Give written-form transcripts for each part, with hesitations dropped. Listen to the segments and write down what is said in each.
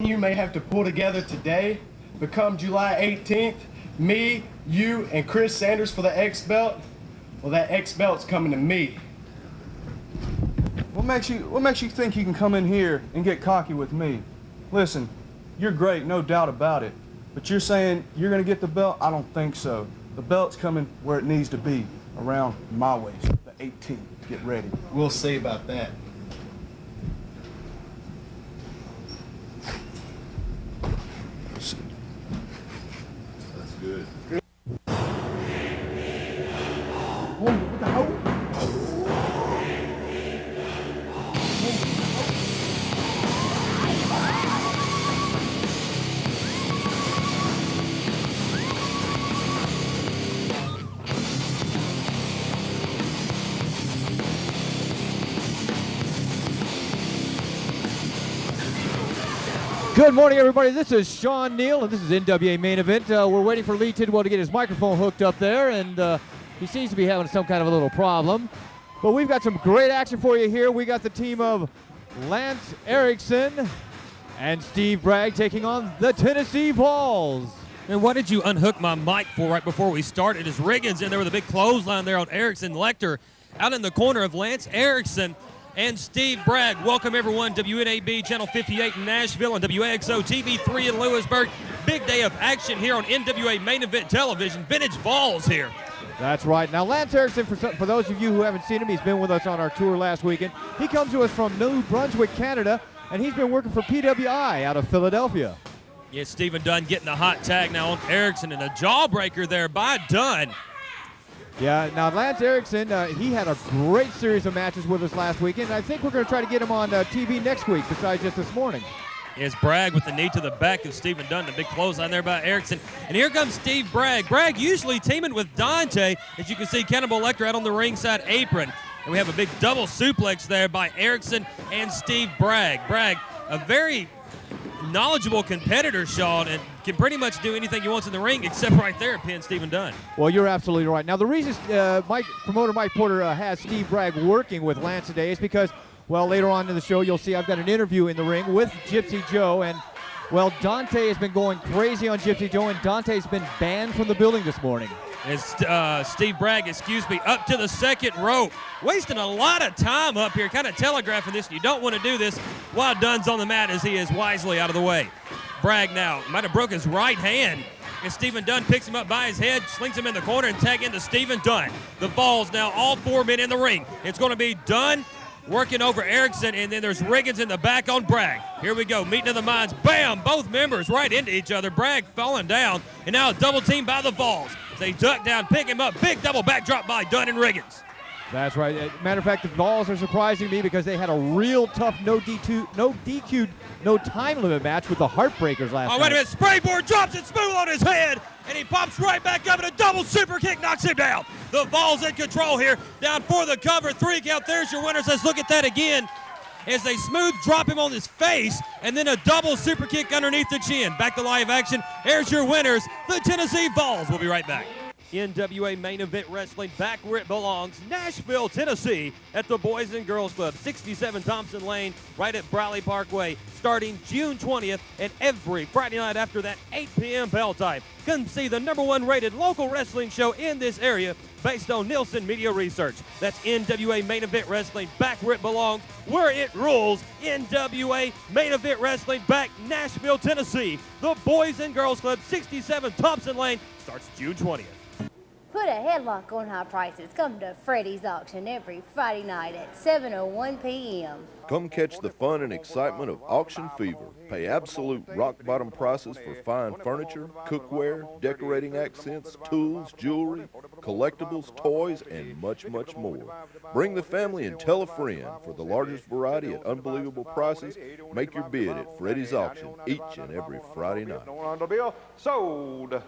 you may have to pull together today, but come July 18th, me, you, and Chris Sanders for the X belt, well, that X belt's coming to me. What makes you think you can come in here and get cocky with me? Listen, you're great, no doubt about it. But you're saying you're gonna get the belt? I don't think so. The belt's coming where it needs to be, around my waist, the 18th. Get ready. We'll see about that. That's good. Good morning, everybody. This is Sean Neal, and this is NWA Main Event. We're waiting for Lee Tidwell to get his microphone hooked up there, and he seems to be having some kind of a little problem. But we've got some great action for you here. We got the team of Lance Erickson and Steve Bragg taking on the Tennessee Vols. And what did you unhook my mic for right before we started? Is Riggins in there with a big clothesline there on Erickson. Lecter out in the corner of Lance Erickson and Steve Bragg. Welcome, everyone. WNAB Channel 58 in Nashville and WAXO TV3 in Lewisburg. Big day of action here on NWA Main Event Television. Vintage Vols here. That's right. Now, Lance Erickson, for those of you who haven't seen him, he's been with us on our tour last weekend. He comes to us from New Brunswick, Canada, and he's been working for PWI out of Philadelphia. Yeah, Stephen Dunn getting the hot tag now on Erickson, and a jawbreaker there by Dunn. Yeah, now Lance Erickson, he had a great series of matches with us last weekend, and I think we're going to try to get him on TV next week besides just this morning. Is Bragg with the knee to the back of Stephen Dunn, the big clothesline there by Erickson. And here comes Steve Bragg. Bragg usually teaming with Dante. As you can see, Cannibal Lecter out on the ringside apron. And we have a big double suplex there by Erickson and Steve Bragg. Bragg, a very knowledgeable competitor, Sean, and can pretty much do anything he wants in the ring except right there pin Stephen Dunn. Well, you're absolutely right. Now, the reason promoter Mike Porter has Steve Bragg working with Lance today is because, well, later on in the show, you'll see I've got an interview in the ring with Gypsy Joe, and, well, Dante has been going crazy on Gypsy Joe, and Dante's been banned from the building this morning. As Steve Bragg, up to the second rope. Wasting a lot of time up here, kind of telegraphing this. You don't want to do this while Dunn's on the mat as he is wisely out of the way. Bragg now might have broke his right hand. And Stephen Dunn picks him up by his head, slings him in the corner, and tag into Stephen Dunn. The Vols now all four men in the ring. It's going to be Dunn working over Erickson, and then there's Riggins in the back on Bragg. Here we go, meeting of the minds. Bam! Both members right into each other. Bragg falling down, and now a double team by the Vols. They duck down, pick him up. Big double backdrop by Dunn and Riggins. That's right. Matter of fact, the Vols are surprising me because they had a real tough no DQ, no time limit match with the Heartbreakers last night. Oh, wait a minute. Sprayboard drops it smooth on his head, and he pops right back up, and a double super kick knocks him down. The Vols in control here. Down for the cover. 3 count. There's your winners. Let's look at that again as they smooth drop him on his face, and then a double super kick underneath the chin. Back to live action. Here's your winners, the Tennessee Vols. We'll be right back. NWA Main Event Wrestling, back where it belongs, Nashville, Tennessee, at the Boys and Girls Club, 67 Thompson Lane, right at Bradley Parkway, starting June 20th, and every Friday night after that, 8 p.m. bell time. Come see the #1 rated local wrestling show in this area, based on Nielsen Media Research. That's NWA Main Event Wrestling, back where it belongs, where it rules. NWA Main Event Wrestling, back Nashville, Tennessee. The Boys and Girls Club, 67 Thompson Lane, starts June 20th. Put a headlock on high prices. Come to Freddy's Auction every Friday night at 7:01 p.m. Come catch the fun and excitement of auction fever. Pay absolute rock-bottom prices for fine furniture, cookware, decorating accents, tools, jewelry, collectibles, toys, and much, much more. Bring the family and tell a friend. For the largest variety at unbelievable prices, make your bid at Freddy's Auction each and every Friday night. Sold.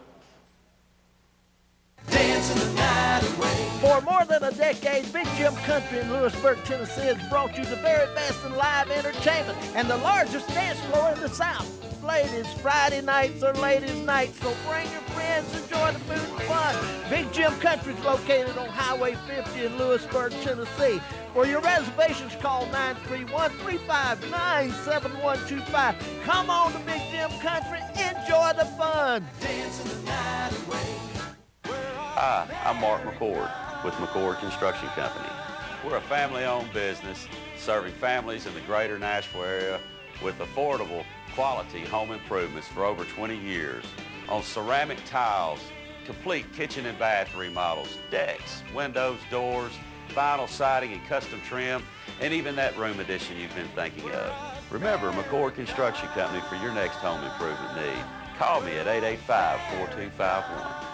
Dancing the night away. For more than a decade, Big Jim Country in Lewisburg, Tennessee has brought you the very best in live entertainment and the largest dance floor in the South. Ladies, Friday nights are ladies' nights, so bring your friends, enjoy the food and fun. Big Jim Country is located on Highway 50 in Lewisburg, Tennessee. For your reservations, call 931-359-7125. Come on to Big Jim Country, enjoy the fun. Hi, I'm Mark McCord with McCord Construction Company. We're a family-owned business serving families in the greater Nashville area with affordable, quality home improvements for over 20 years. On ceramic tiles, complete kitchen and bath remodels, decks, windows, doors, vinyl siding and custom trim, and even that room addition you've been thinking of. Remember McCord Construction Company for your next home improvement need. Call me at 885-4251.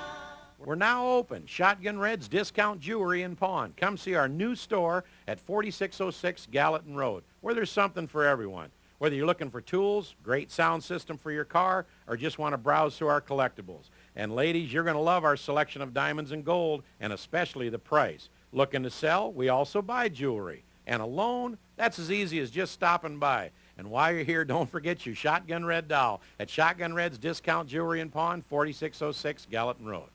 We're now open. Shotgun Red's Discount Jewelry and Pawn. Come see our new store at 4606 Gallatin Road, where there's something for everyone. Whether you're looking for tools, great sound system for your car, or just want to browse through our collectibles. And ladies, you're going to love our selection of diamonds and gold, and especially the price. Looking to sell? We also buy jewelry. And a loan? That's as easy as just stopping by. And while you're here, don't forget your Shotgun Red doll at Shotgun Red's Discount Jewelry and Pawn, 4606 Gallatin Road.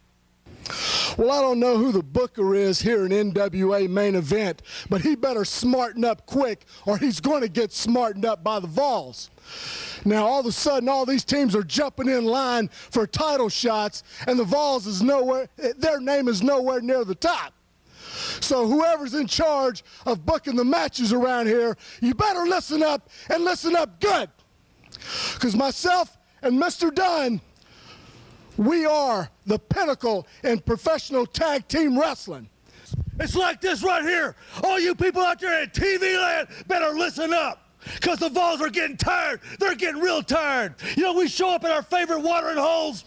Well, I don't know who the booker is here in NWA Main Event, but he better smarten up quick or he's going to get smartened up by the Vols. Now, all of a sudden, all these teams are jumping in line for title shots, and the Vols is nowhere, their name is nowhere near the top. So whoever's in charge of booking the matches around here, you better listen up and listen up good. Because myself and Mr. Dunn, we are the pinnacle in professional tag team wrestling. It's like this right here. All you people out there in TV land better listen up, because the Vols are getting tired. They're getting real tired. You know, we show up at our favorite watering holes,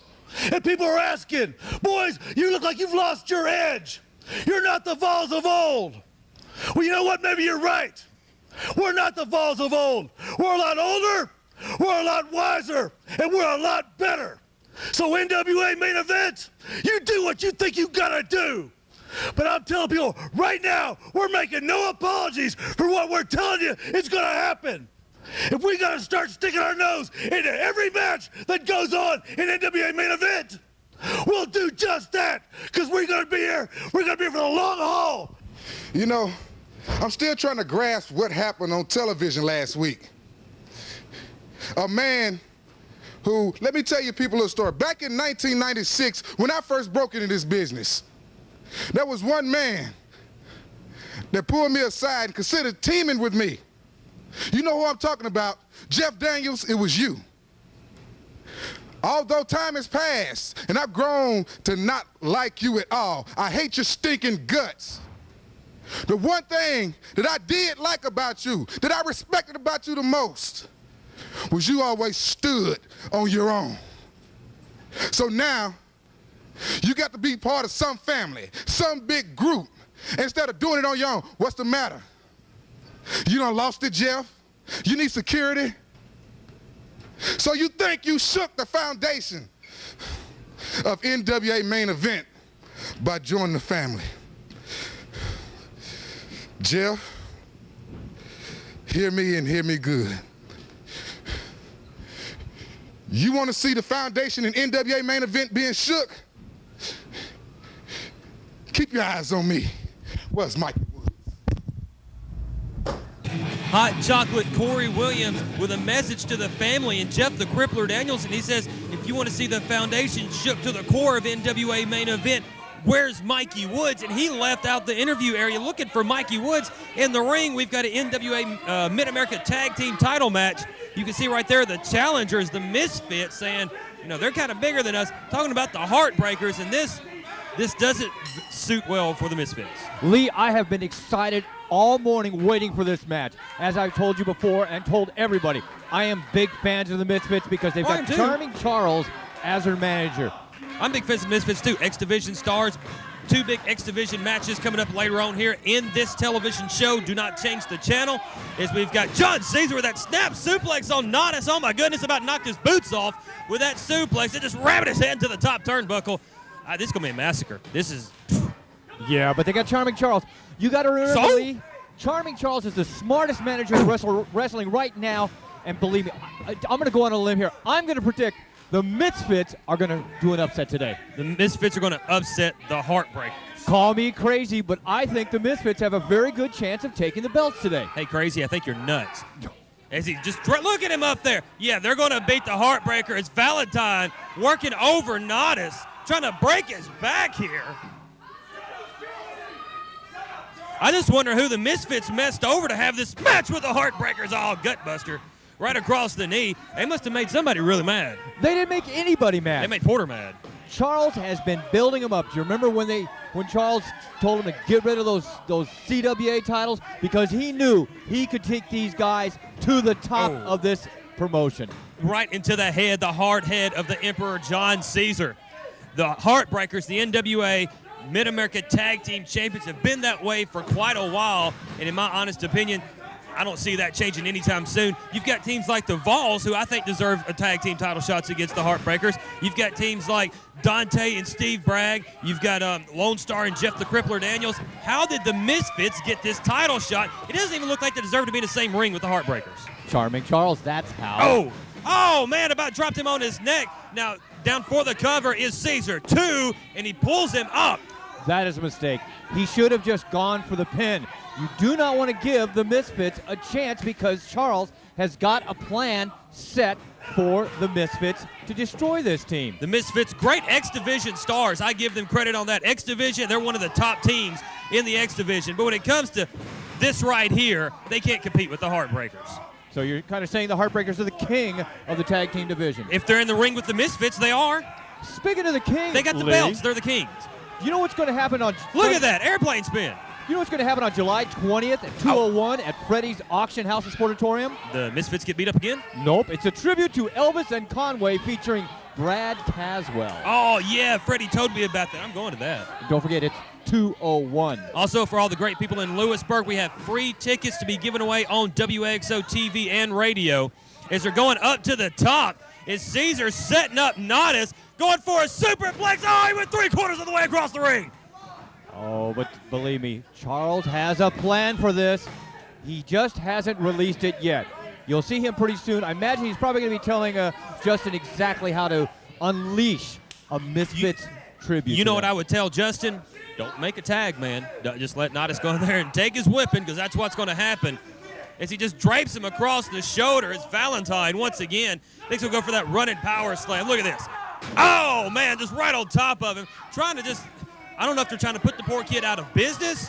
and people are asking, boys, you look like you've lost your edge. You're not the Vols of old. Well, you know what? Maybe you're right. We're not the Vols of old. We're a lot older, we're a lot wiser, and we're a lot better. So NWA Main Event, you do what you think you gotta do. But I'm telling people right now, we're making no apologies for what we're telling you is gonna happen. If we gotta start sticking our nose into every match that goes on in NWA Main Event, we'll do just that, because we're gonna be here for the long haul. You know, I'm still trying to grasp what happened on television last week. A man who, let me tell you people a story. Back in 1996, when I first broke into this business, there was one man that pulled me aside and considered teaming with me. You know who I'm talking about. Jeff Daniels, it was you. Although time has passed and I've grown to not like you at all, I hate your stinking guts. The one thing that I did like about you, that I respected about you the most, was you always stood on your own. So now, you got to be part of some family, some big group, instead of doing it on your own. What's the matter? You done lost it, Jeff? You need security? So you think you shook the foundation of NWA Main Event by joining the family. Jeff, hear me and hear me good. You want to see the foundation in NWA Main Event being shook? Keep your eyes on me. Where's Mike? Hot Chocolate Corey Williams with a message to the family, and Jeff the Crippler Daniels, and he says, if you want to see the foundation shook to the core of NWA Main Event, where's Mikey Woods? And he left out the interview area looking for Mikey Woods. In the ring, we've got an NWA Mid-America Tag Team title match. You can see right there the challengers, the Misfits, saying, you know, they're kind of bigger than us, talking about the Heartbreakers, and this doesn't suit well for the Misfits. Lee, I have been excited all morning waiting for this match. As I've told you before and told everybody, I am big fans of the Misfits because they've got Charming Charles as their manager. I'm big fans of Misfits too. X Division stars. 2 big X Division matches coming up later on here in this television show. Do not change the channel, as we've got John Caesar with that snap suplex on Nodis. Oh my goodness, about knocked his boots off with that suplex. It just rammed his head to the top turnbuckle. This is going to be a massacre. This is Yeah, but they got Charming Charles. You got to remember, So? Lee, Charming Charles is the smartest manager in wrestling right now. And believe me, I'm going to go on a limb here. I'm going to predict the Misfits are going to do an upset today. The Misfits are going to upset the Heartbreakers. Call me crazy, but I think the Misfits have a very good chance of taking the belts today. Hey, crazy, I think you're nuts. As he just look at him up there. Yeah, they're going to beat the Heartbreaker. It's Valentine working over Nodis, trying to break his back here. I just wonder who the Misfits messed over to have this match with the Heartbreakers, all gutbuster, right across the knee. They must have made somebody really mad. They didn't make anybody mad. They made Porter mad. Charles has been building them up. Do you remember when Charles told him to get rid of those CWA titles? Because he knew he could take these guys to the top of this promotion. Right into the head, the hard head of the Emperor John Caesar. The Heartbreakers, the NWA Mid-America Tag Team Champions, have been that way for quite a while. And in my honest opinion, I don't see that changing anytime soon. You've got teams like the Vols, who I think deserve a tag team title shots against the Heartbreakers. You've got teams like Dante and Steve Bragg. You've got Lone Star and Jeff the Crippler Daniels. How did the Misfits get this title shot? It doesn't even look like they deserve to be in the same ring with the Heartbreakers. Charming Charles, that's how. Oh, man, about dropped him on his neck. Now, down for the cover is Caesar. 2, and he pulls him up. That is a mistake. He should have just gone for the pin. You do not want to give the Misfits a chance because Charles has got a plan set for the Misfits to destroy this team. The Misfits, great X Division stars. I give them credit on that. X Division, they're one of the top teams in the X Division. But when it comes to this right here, they can't compete with the Heartbreakers. So you're kind of saying the Heartbreakers are the king of the tag team division. If they're in the ring with the Misfits, they are. Speaking of the king, they got the Lee, belts. They're the kings. You know what's going to happen on... Look at that, airplane spin. You know what's going to happen on July 20th at 201 at Freddie's Auction House and Sportatorium? The Misfits get beat up again? Nope. It's a tribute to Elvis and Conway featuring Brad Caswell. Oh, yeah. Freddie told me about that. I'm going to that. Don't forget, it's 201. Also, for all the great people in Lewisburg, we have free tickets to be given away on WXO TV and radio. As they're going up to the top, is Caesar setting up Nodis, going for a superplex. Oh, he went 3/4 of the way across the ring. Oh, but believe me, Charles has a plan for this. He just hasn't released it yet. You'll see him pretty soon. I imagine he's probably going to be telling Justin exactly how to unleash a Misfits tribute. You know what I would tell Justin? Don't make a tag, man. Just let Nodis go in there and take his whipping, because that's what's going to happen. As he just drapes him across the shoulder, it's Valentine once again. Thinks he'll go for that running power slam. Look at this. Oh, man, just right on top of him. Trying to just, I don't know if they're trying to put the poor kid out of business.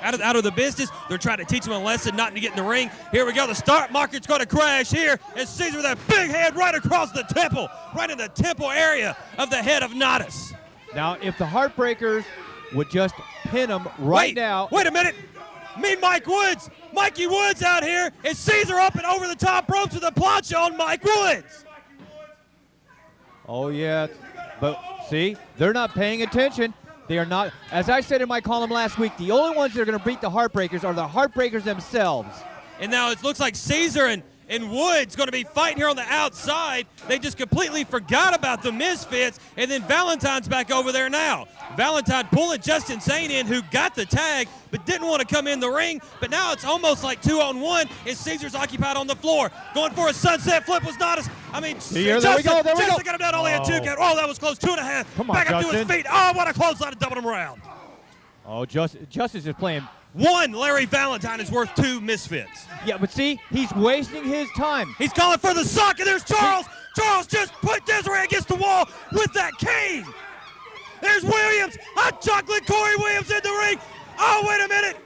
Out of the business. They're trying to teach him a lesson not to get in the ring. Here we go. The start market's going to crash here. And Caesar with that big head right across the temple. Right in the temple area of the head of Nodis. Now, if the Heartbreakers would just pin him right now. Wait a minute. Meet Mike Woods. Mikey Woods out here. And Caesar up and over the top ropes with a plancha on Mike Woods. Oh, yeah. But, see, they're not paying attention. They are not. As I said in my column last week, the only ones that are going to beat the Heartbreakers are the Heartbreakers themselves. And now it looks like Caesar and Woods going to be fighting here on the outside. They just completely forgot about the Misfits, and then Valentine's back over there now. Valentine pulling Justin Zane in, who got the tag but didn't want to come in the ring. But now it's almost like 2-on-1, and Caesar's occupied on the floor. Going for a sunset flip was not as, I mean, Here, there we go. Justin got him down, only a 2 count. Oh, that was close, 2.5. Come on, back up to his Justin. feet. Oh, what a close line to double him around. Oh, Justice is playing. One Larry Valentine is worth 2 Misfits. Yeah, but see, he's wasting his time. He's calling for the sock, and there's Charles. Charles just put Desiree against the wall with that cane. There's Williams. Hot chocolate Corey Williams in the ring. Oh, wait a minute.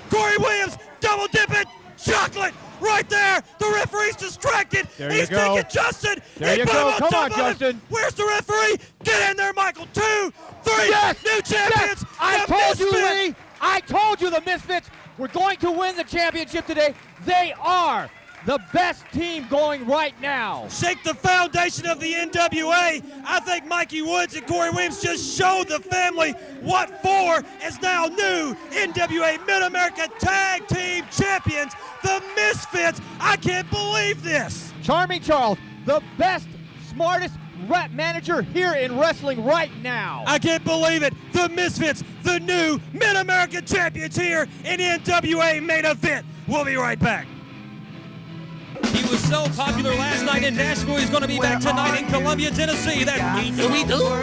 Corey Williams double dipping. Chocolate right there. The referee's distracted. There He's you go. taking Justin. There He you put go. him Come top on, of him. Justin. Where's the referee? Get in there, Michael. 2, 3. Yes. New champions. Yes. I the told you, Misfits. Lee. I told you the Misfits were going to win the championship today. They are the best team going right now. Shake the foundation of the NWA. I think Mikey Woods and Corey Williams just showed the family what for as now new NWA Mid-America Tag Team Champions, the Misfits. I can't believe this. Charming Charles, the best, smartest rap manager here in wrestling right now. I can't believe it. The Misfits, the new Mid-American champions here in NWA Main Event. We'll be right back. He was so popular last night in Nashville, he's going to be back tonight in Columbia, Tennessee. That's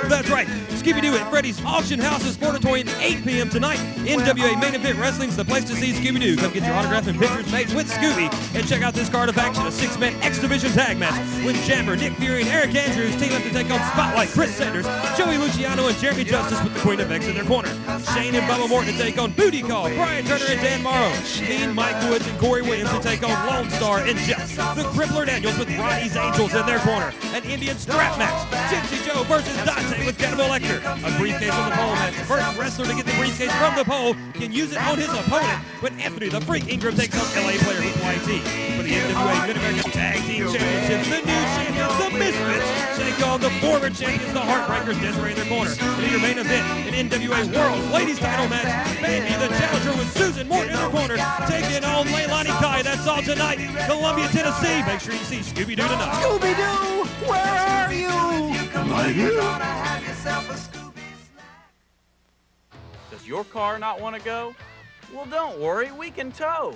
That's right. Scooby-Doo at Freddy's Auction House is Sportatorium at 8 p.m. tonight. NWA Main Event Wrestling's the place to see Scooby-Doo. Come get your autograph and pictures made with Scooby. And check out this card of action, a 6-man X-Division tag match when Jammer, Nick Fury, and Eric Andrews team up to take on Spotlight, Chris Sanders, Joey Luciano, and Jeremy Justice with the Queen of X in their corner. Shane and Bubba Morton to take on Booty Call, Brian Turner and Dan Morrow. Mean Mike Woods and Corey Williams to take on Lone Star and Jeff. The Crippler Daniels with Ronnie's Angels in their corner. An Indian strap match. Gypsy Joe versus Dante with Cannibal Lecter. A briefcase on the pole match. First wrestler to get the briefcase from the pole can use it on his opponent. But Anthony the Freak Ingram takes on LA Player with YT. For the NWA Mid-American Tag Team Championships, the new champions, the Misfits, take on the former champions, the Heartbreakers, Desiree in their corner. And in your main event, an NWA World Ladies title match. Mandy the Challenger with Susan Morton in their corner, taking on Leilani Kai. That's all tonight. Columbia, Tennessee. Make sure you see Scooby-Doo tonight. Scooby-Doo, where are you? Right here. Does your car not want to go? Well, don't worry, we can tow.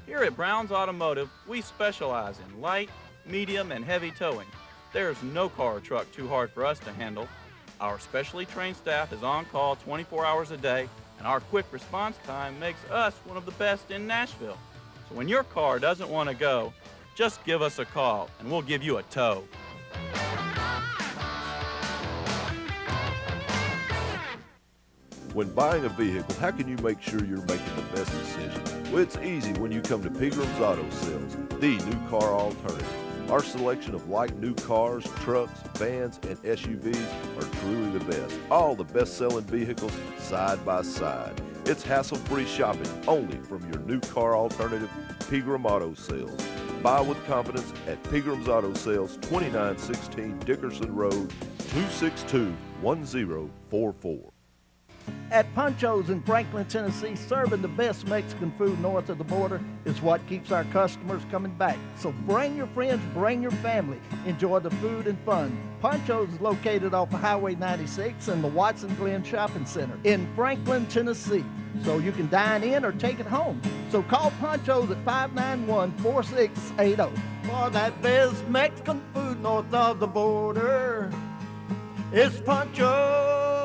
Here at Brown's Automotive, we specialize in light, medium, and heavy towing. There's no car or truck too hard for us to handle. Our specially trained staff is on call 24 hours a day, and our quick response time makes us one of the best in Nashville. So when your car doesn't want to go, just give us a call, and we'll give you a tow. When buying a vehicle, how can you make sure you're making the best decision? Well, it's easy when you come to Pigram's Auto Sales, the new car alternative. Our selection of light new cars, trucks, vans, and SUVs are truly the best. All the best-selling vehicles side by side. It's hassle-free shopping only from your new car alternative, Pigram Auto Sales. Buy with confidence at Pigram's Auto Sales, 2916 Dickerson Road, 262-1044. At Pancho's in Franklin, Tennessee, serving the best Mexican food north of the border is what keeps our customers coming back. So bring your friends, bring your family. Enjoy the food and fun. Pancho's is located off of Highway 96 in the Watson Glen Shopping Center in Franklin, Tennessee. So you can dine in or take it home. So call Pancho's at 591-4680 for that best Mexican food north of the border. It's Pancho's.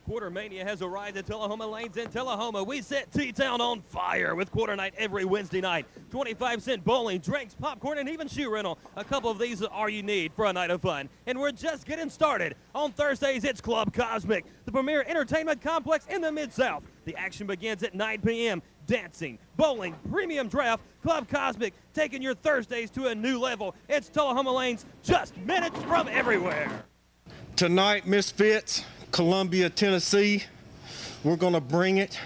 Quarter Mania has arrived at Tullahoma Lanes in Tullahoma. We set T-Town on fire with quarter night every Wednesday night. 25-cent bowling, drinks, popcorn, and even shoe rental. A couple of these are all you need for a night of fun. And we're just getting started. On Thursdays, it's Club Cosmic, the premier entertainment complex in the Mid-South. The action begins at 9 p.m. Dancing, bowling, premium draft, Club Cosmic, taking your Thursdays to a new level. It's Tullahoma Lanes, just minutes from everywhere. Tonight, Misfits, Columbia, Tennessee, we're going to bring it,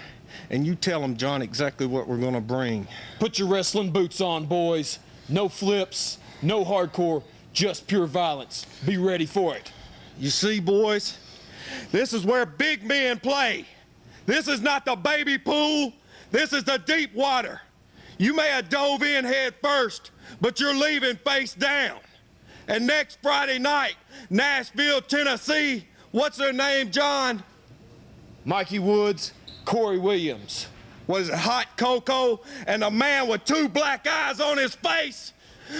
and you tell them, John, exactly what we're going to bring. Put your wrestling boots on, boys. No flips, no hardcore, just pure violence. Be ready for it. You see, boys, this is where big men play. This is not the baby pool. This is the deep water. You may have dove in head first, but you're leaving face down. And next Friday night, Nashville, Tennessee, what's their name, John? Mikey Woods, Corey Williams. Was it Hot Cocoa and a man with two black eyes on his face?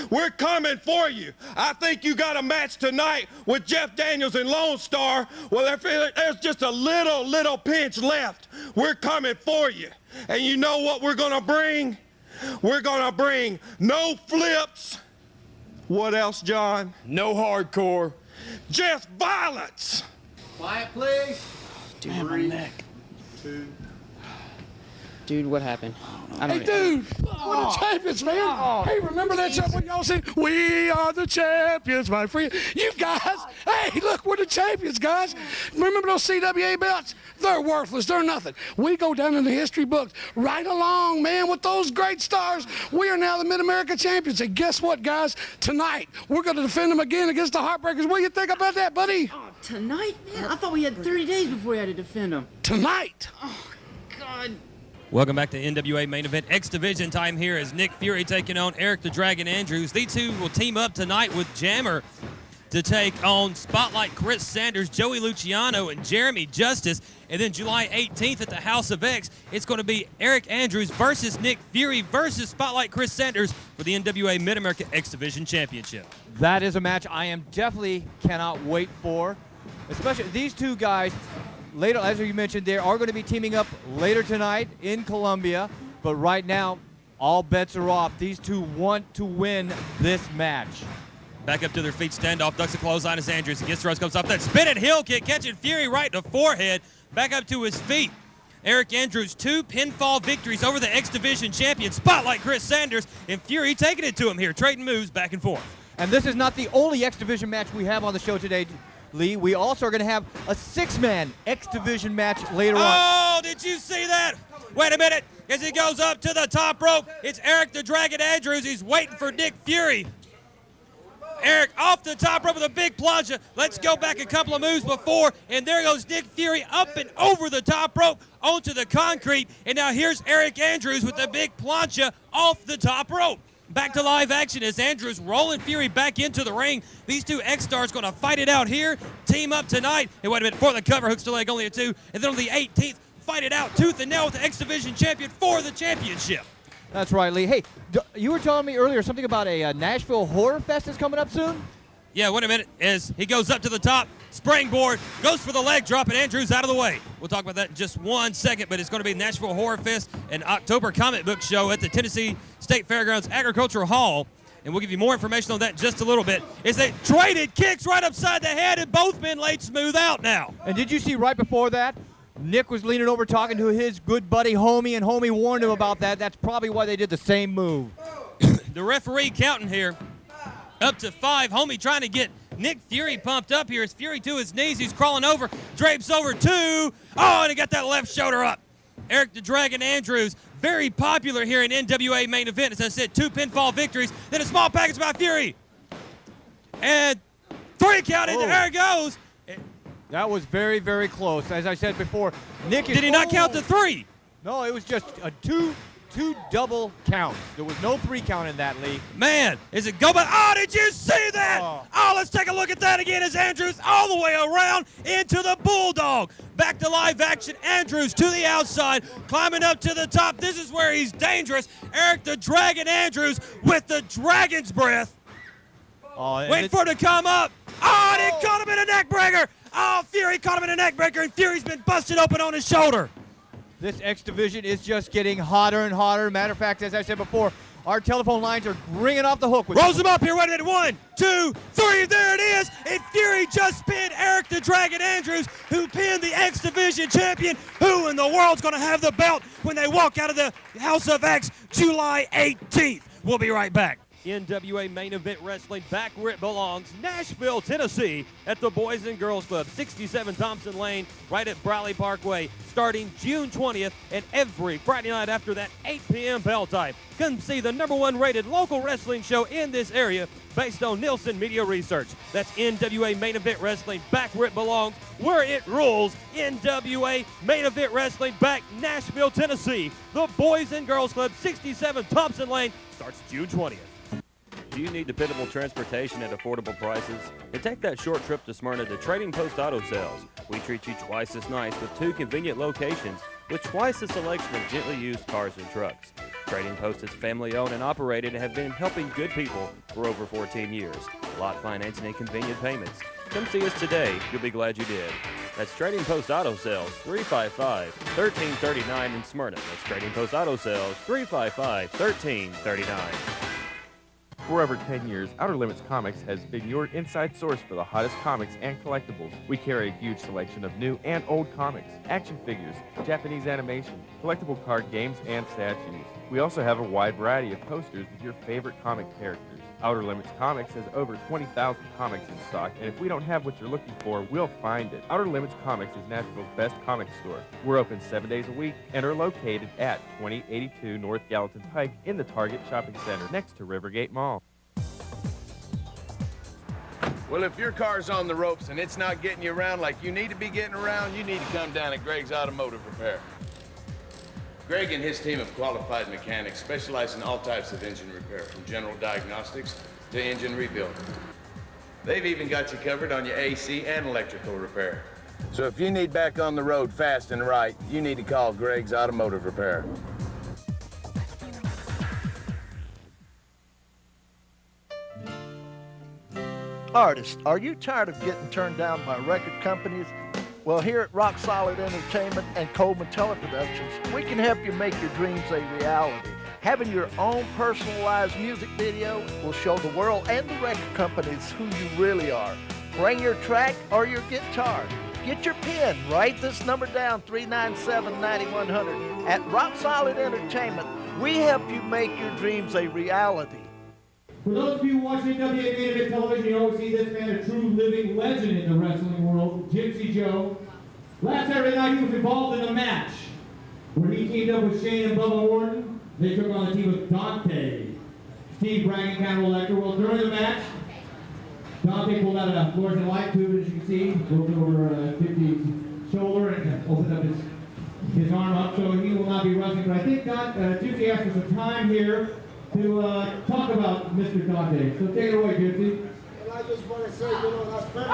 We're coming for you. I think you got a match tonight with Jeff Daniels and Lone Star. Well, there's just a little pinch left. We're coming for you. And you know what we're gonna bring? We're gonna bring no flips. What else, John? No hardcore. Just violence. Quiet, please. Dude, my neck. 2. Dude, what happened? Hey, dude, we're the champions, man. Hey, remember that song when y'all sing, "We are the champions, my friend"? You guys, hey, look, we're the champions, guys. Remember those CWA belts? They're worthless. They're nothing. We go down in the history books right along, man, with those great stars. We are now the Mid-America champions. And guess what, guys? Tonight, we're going to defend them again against the Heartbreakers. What do you think about that, buddy? Oh, tonight? Man, I thought we had 30 days before we had to defend them. Tonight. Oh, God. Welcome back to NWA Main Event X Division time here as Nick Fury taking on Eric the Dragon Andrews. These two will team up tonight with Jammer to take on Spotlight Chris Sanders, Joey Luciano, and Jeremy Justice. And then July 18th at the House of X, it's going to be Eric Andrews versus Nick Fury versus Spotlight Chris Sanders for the NWA Mid-America X Division Championship. That is a match I am definitely cannot wait for. Especially these two guys, later, as you mentioned, they are going to be teaming up later tonight in Columbia. But right now, all bets are off. These two want to win this match. Back up to their feet, standoff, ducks a clothesline as Andrews against the ropes, comes off that spinning heel kick, catching Fury right in the forehead. Back up to his feet. Eric Andrews, 2 pinfall victories over the X Division champion, Spotlight Chris Sanders, and Fury taking it to him here, trading moves back and forth. And this is not the only X Division match we have on the show today, Lee. We also are going to have a 6-man X Division match later on. Oh, did you see that? Wait a minute. As he goes up to the top rope, it's Eric the Dragon Andrews. He's waiting for Nick Fury. Eric off the top rope with a big plancha. Let's go back a couple of moves before, and there goes Nick Fury up and over the top rope onto the concrete. And now here's Eric Andrews with the big plancha off the top rope. Back to live action as Andrews rolling Fury back into the ring. These two X-Stars going to fight it out here, team up tonight. And wait a minute, for the cover, hooks to leg, only a 2. And then on the 18th, fight it out tooth and nail with the X Division champion for the championship. That's right, Lee. Hey, you were telling me earlier something about a Nashville Horror Fest is coming up soon? Yeah, wait a minute. As he goes up to the top, springboard, goes for the leg drop, and Andrews out of the way. We'll talk about that in just 1 second, but it's going to be Nashville Horror Fest and October comic book show at the Tennessee State Fairgrounds Agricultural Hall. And we'll give you more information on that in just a little bit. As they traded kicks right upside the head, and both men laid smooth out now. And did you see right before that? Nick was leaning over talking to his good buddy Homie, and Homie warned him about that. That's probably why they did the same move. The referee counting here up to 5. Homie trying to get Nick Fury pumped up here. As Fury to his knees, he's crawling over, drapes over 2. Oh, and he got that left shoulder up. Eric the Dragon Andrews, very popular here in NWA main event. As I said, 2 pinfall victories, then a small package by Fury. And 3 count in, there it goes. That was very, very close. As I said before, Nick is... Did he not count to 3? No, it was just a two double count. There was no 3 count in that, Lee. Man, is it go back? Oh, did you see that? Oh, let's take a look at that again as Andrews all the way around into the Bulldog. Back to live action. Andrews to the outside, climbing up to the top. This is where he's dangerous. Eric the Dragon Andrews with the Dragon's Breath. Wait for it to come up. Oh, and it caught him in a neck breaker. Oh, Fury caught him in a neck breaker, and Fury's been busted open on his shoulder. This X Division is just getting hotter and hotter. Matter of fact, as I said before, our telephone lines are ringing off the hook. Rolls him up here. Wait a minute. 1, 2, 3. There it is. And Fury just pinned Eric the Dragon Andrews, who pinned the X Division champion. Who in the world's going to have the belt when they walk out of the House of X July 18th? We'll be right back. NWA Main Event Wrestling, back where it belongs, Nashville, Tennessee, at the Boys and Girls Club, 67 Thompson Lane, right at Bradley Parkway, starting June 20th, and every Friday night after that, 8 p.m. bell time. Come see the #1 rated local wrestling show in this area, based on Nielsen Media Research. That's NWA Main Event Wrestling, back where it belongs, where it rules. NWA Main Event Wrestling, back Nashville, Tennessee. The Boys and Girls Club, 67 Thompson Lane, starts June 20th. Do you need dependable transportation at affordable prices? And take that short trip to Smyrna to Trading Post Auto Sales. We treat you twice as nice with 2 convenient locations with twice the selection of gently used cars and trucks. Trading Post is family owned and operated and have been helping good people for over 14 years. Lot financing and convenient payments. Come see us today. You'll be glad you did. That's Trading Post Auto Sales, 355-1339 in Smyrna. That's Trading Post Auto Sales, 355-1339. For over 10 years, Outer Limits Comics has been your inside source for the hottest comics and collectibles. We carry a huge selection of new and old comics, action figures, Japanese animation, collectible card games, and statues. We also have a wide variety of posters with your favorite comic characters. Outer Limits Comics has over 20,000 comics in stock, and if we don't have what you're looking for, we'll find it. Outer Limits Comics is Nashville's best comic store. We're open 7 days a week and are located at 2082 North Gallatin Pike in the Target Shopping Center next to Rivergate Mall. Well, if your car's on the ropes and it's not getting you around like you need to be getting around, you need to come down at Greg's Automotive Repair. Greg and his team of qualified mechanics specialize in all types of engine repair, from general diagnostics to engine rebuild. They've even got you covered on your AC and electrical repair. So if you need back on the road fast and right, you need to call Greg's Automotive Repair. Artists, are you tired of getting turned down by record companies? Well, here at Rock Solid Entertainment and Coleman Teleproductions, we can help you make your dreams a reality. Having your own personalized music video will show the world and the record companies who you really are. Bring your track or your guitar. Get your pen. Write this number down, 397-9100. At Rock Solid Entertainment, we help you make your dreams a reality. For those of you watching NWA Main Event Television, you always see this man, a true living legend in the wrestling world, Gypsy Joe. Last Saturday night, he was involved in a match where he teamed up with Shane and Bubba Warden. They took on the team with Dante, Steve Bragg, and Cannibal Lecter. Well, during the match, Dante pulled out a fluorescent light tube, as you can see, broke over Gypsy's shoulder and opened up his arm up, so he will not be wrestling. But I think Gypsy asked for some time here to talk about Mr. Dante. So take it away, Gypsy. Well, I just want to say, you know, that's very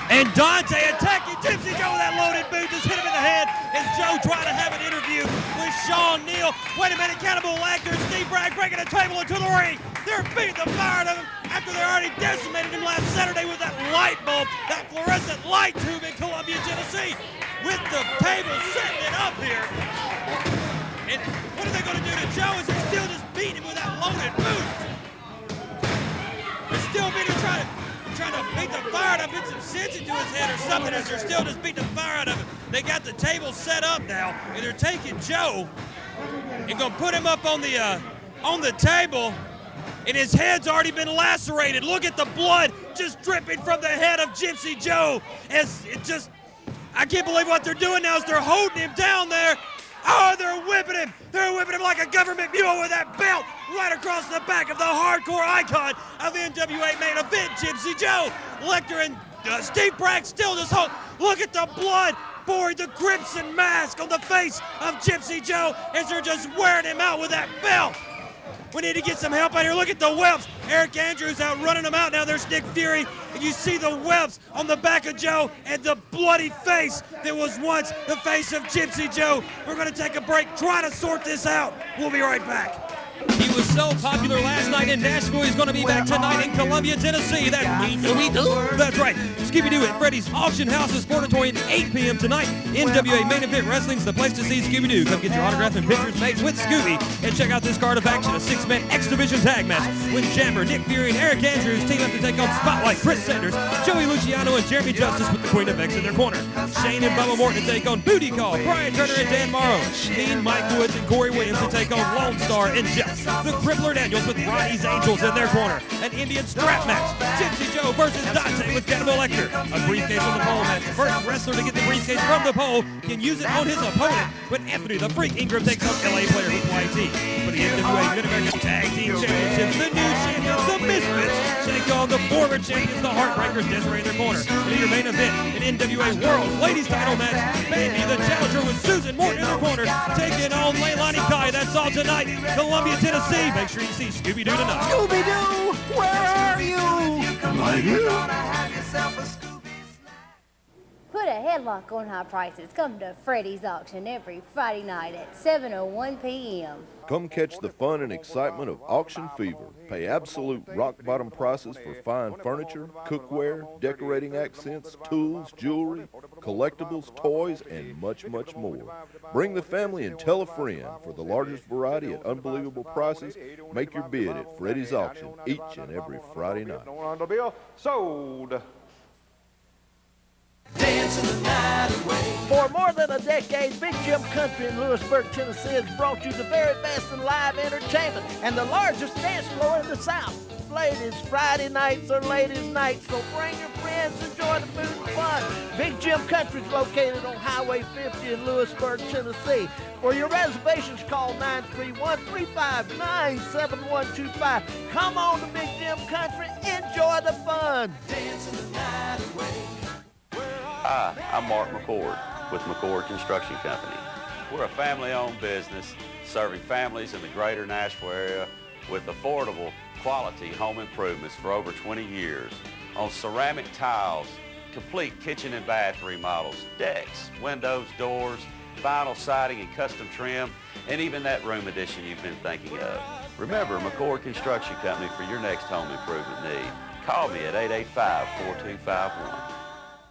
And Dante attacking Gypsy Joe with that loaded boot, just hit him in the head as Joe tried to have an interview with Sean Neal. Wait a minute, Cannibal Lecter, Steve Bragg breaking a table into the ring. They're beating the fire out of him after they already decimated him last Saturday with that light bulb, that fluorescent light tube in Columbia, Tennessee. With the table setting it up here. And what are they going to do to Joe as they're still just beating him with that loaded boot? They're still beating him, trying to beat the fire out of him, put some sense into his head or something as they're still just beating the fire out of him. They got the table set up now, and they're taking Joe and going to put him up on the table, and his head's already been lacerated. Look at the blood just dripping from the head of Gypsy Joe as it just... I can't believe what they're doing now is they're holding him down there. Oh, they're whipping him. They're whipping him like a government mule with that belt right across the back of the hardcore icon of NWA Main Event, Gypsy Joe. Lecter and Steve Bragg still just hold. Look at the blood pouring the crimson mask on the face of Gypsy Joe as they're just wearing him out with that belt. We need to get some help out here. Look at the whelps. Eric Andrews out running them out. Now there's Nick Fury. And you see the whelps on the back of Joe and the bloody face that was once the face of Gypsy Joe. We're going to take a break, try to sort this out. We'll be right back. He was so popular last night in Nashville, he's going to be back tonight in Columbia, Tennessee. That's right. Scooby-Doo at Freddy's Auction House and Sportatorium, 8 p.m. tonight. NWA Main Event Wrestling's the place to see Scooby-Doo. Come get your autograph and pictures made with Scooby. And check out this card of action, a 6-man X-Division tag match with Jammer, Nick Fury, and Eric Andrews team up to take on Spotlight, Chris Sanders, Joey Luciano, and Jeremy Justice with the Queen of X in their corner. Shane and Bubba Morton to take on Booty Call, Brian Turner and Dan Morrow. Dean, Mike Woods, and Corey Williams to take on Lone Star and Jeff. The Crippler Daniels with Ronnie's Angels in their corner. An Indian strap match. Gypsy Joe versus Dante with Cannibal Lecter. A briefcase on the pole match. The first wrestler to get the briefcase from the pole can use it on his opponent. But Anthony the Freak Ingram takes on LA Player with YT. For the NWA Mid-American Tag Team Championships, the new champions, the Misfits, take on the former champions, the Heartbreakers, Desiree in their corner. And in your main event, an NWA World Ladies title match. Baby the Challenger with Susan Morton in their corner, taking on Leilani Kai. That's all tonight. Columbia, Tennessee. Make sure you see Scooby-Doo tonight. Scooby-Doo, where are you? Right here. Put a headlock on high prices. Come to Freddy's Auction every Friday night at 7:01 p.m. Come catch the fun and excitement of auction fever. Pay absolute rock-bottom prices for fine furniture, cookware, decorating accents, tools, jewelry, collectibles, toys, and much, much more. Bring the family and tell a friend. For the largest variety at unbelievable prices, make your bid at Freddy's Auction each and every Friday night. Sold. For more than a decade, Big Jim Country in Lewisburg, Tennessee has brought you the very best in live entertainment and the largest dance floor in the South. Ladies, Friday nights are ladies' nights, so bring your friends, enjoy the food and fun. Big Jim Country is located on Highway 50 in Lewisburg, Tennessee. For your reservations, call 931-359-7125. Come on to Big Jim Country, enjoy the fun. Hi, I'm Mark McCord with McCord Construction Company. We're a family-owned business serving families in the greater Nashville area with affordable, quality home improvements for over 20 years. On ceramic tiles, complete kitchen and bath remodels, decks, windows, doors, vinyl siding and custom trim, and even that room addition you've been thinking of. Remember McCord Construction Company for your next home improvement need. Call me at 885-4251.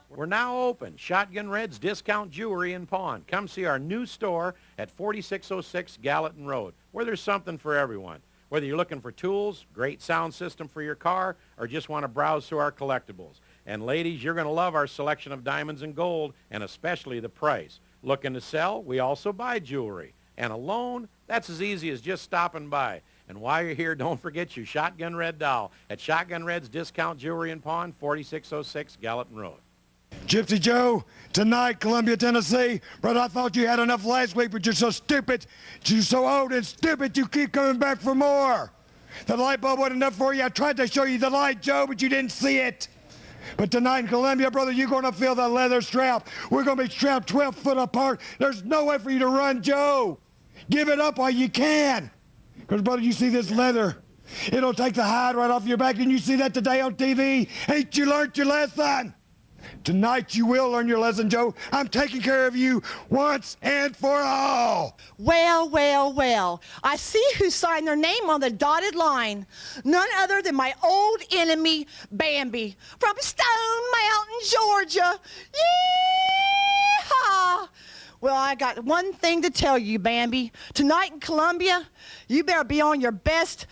We're now open. Shotgun Red's Discount Jewelry and Pawn. Come see our new store at 4606 Gallatin Road, where there's something for everyone. Whether you're looking for tools, great sound system for your car, or just want to browse through our collectibles. And ladies, you're going to love our selection of diamonds and gold, and especially the price. Looking to sell? We also buy jewelry. And a loan? That's as easy as just stopping by. And while you're here, don't forget your Shotgun Red doll at Shotgun Red's Discount Jewelry and Pawn, 4606 Gallatin Road. Gypsy Joe, tonight, Columbia, Tennessee. Brother, I thought you had enough last week, but you're so stupid. You're so old and stupid, you keep coming back for more. The light bulb wasn't enough for you. I tried to show you the light, Joe, but you didn't see it. But tonight in Columbia, brother, you're going to feel the leather strap. We're going to be strapped 12 foot apart. There's no way for you to run, Joe. Give it up while you can. Because, brother, you see this leather. It'll take the hide right off your back. Didn't you see that today on TV? Ain't you learned your lesson? Tonight you will learn your lesson, Joe. I'm taking care of you once and for all. Well, well, well. I see who signed their name on the dotted line. None other than my old enemy, Bambi, from Stone Mountain, Georgia. Yeehaw! Well, I got one thing to tell you, Bambi. Tonight in Columbia, you better be on your best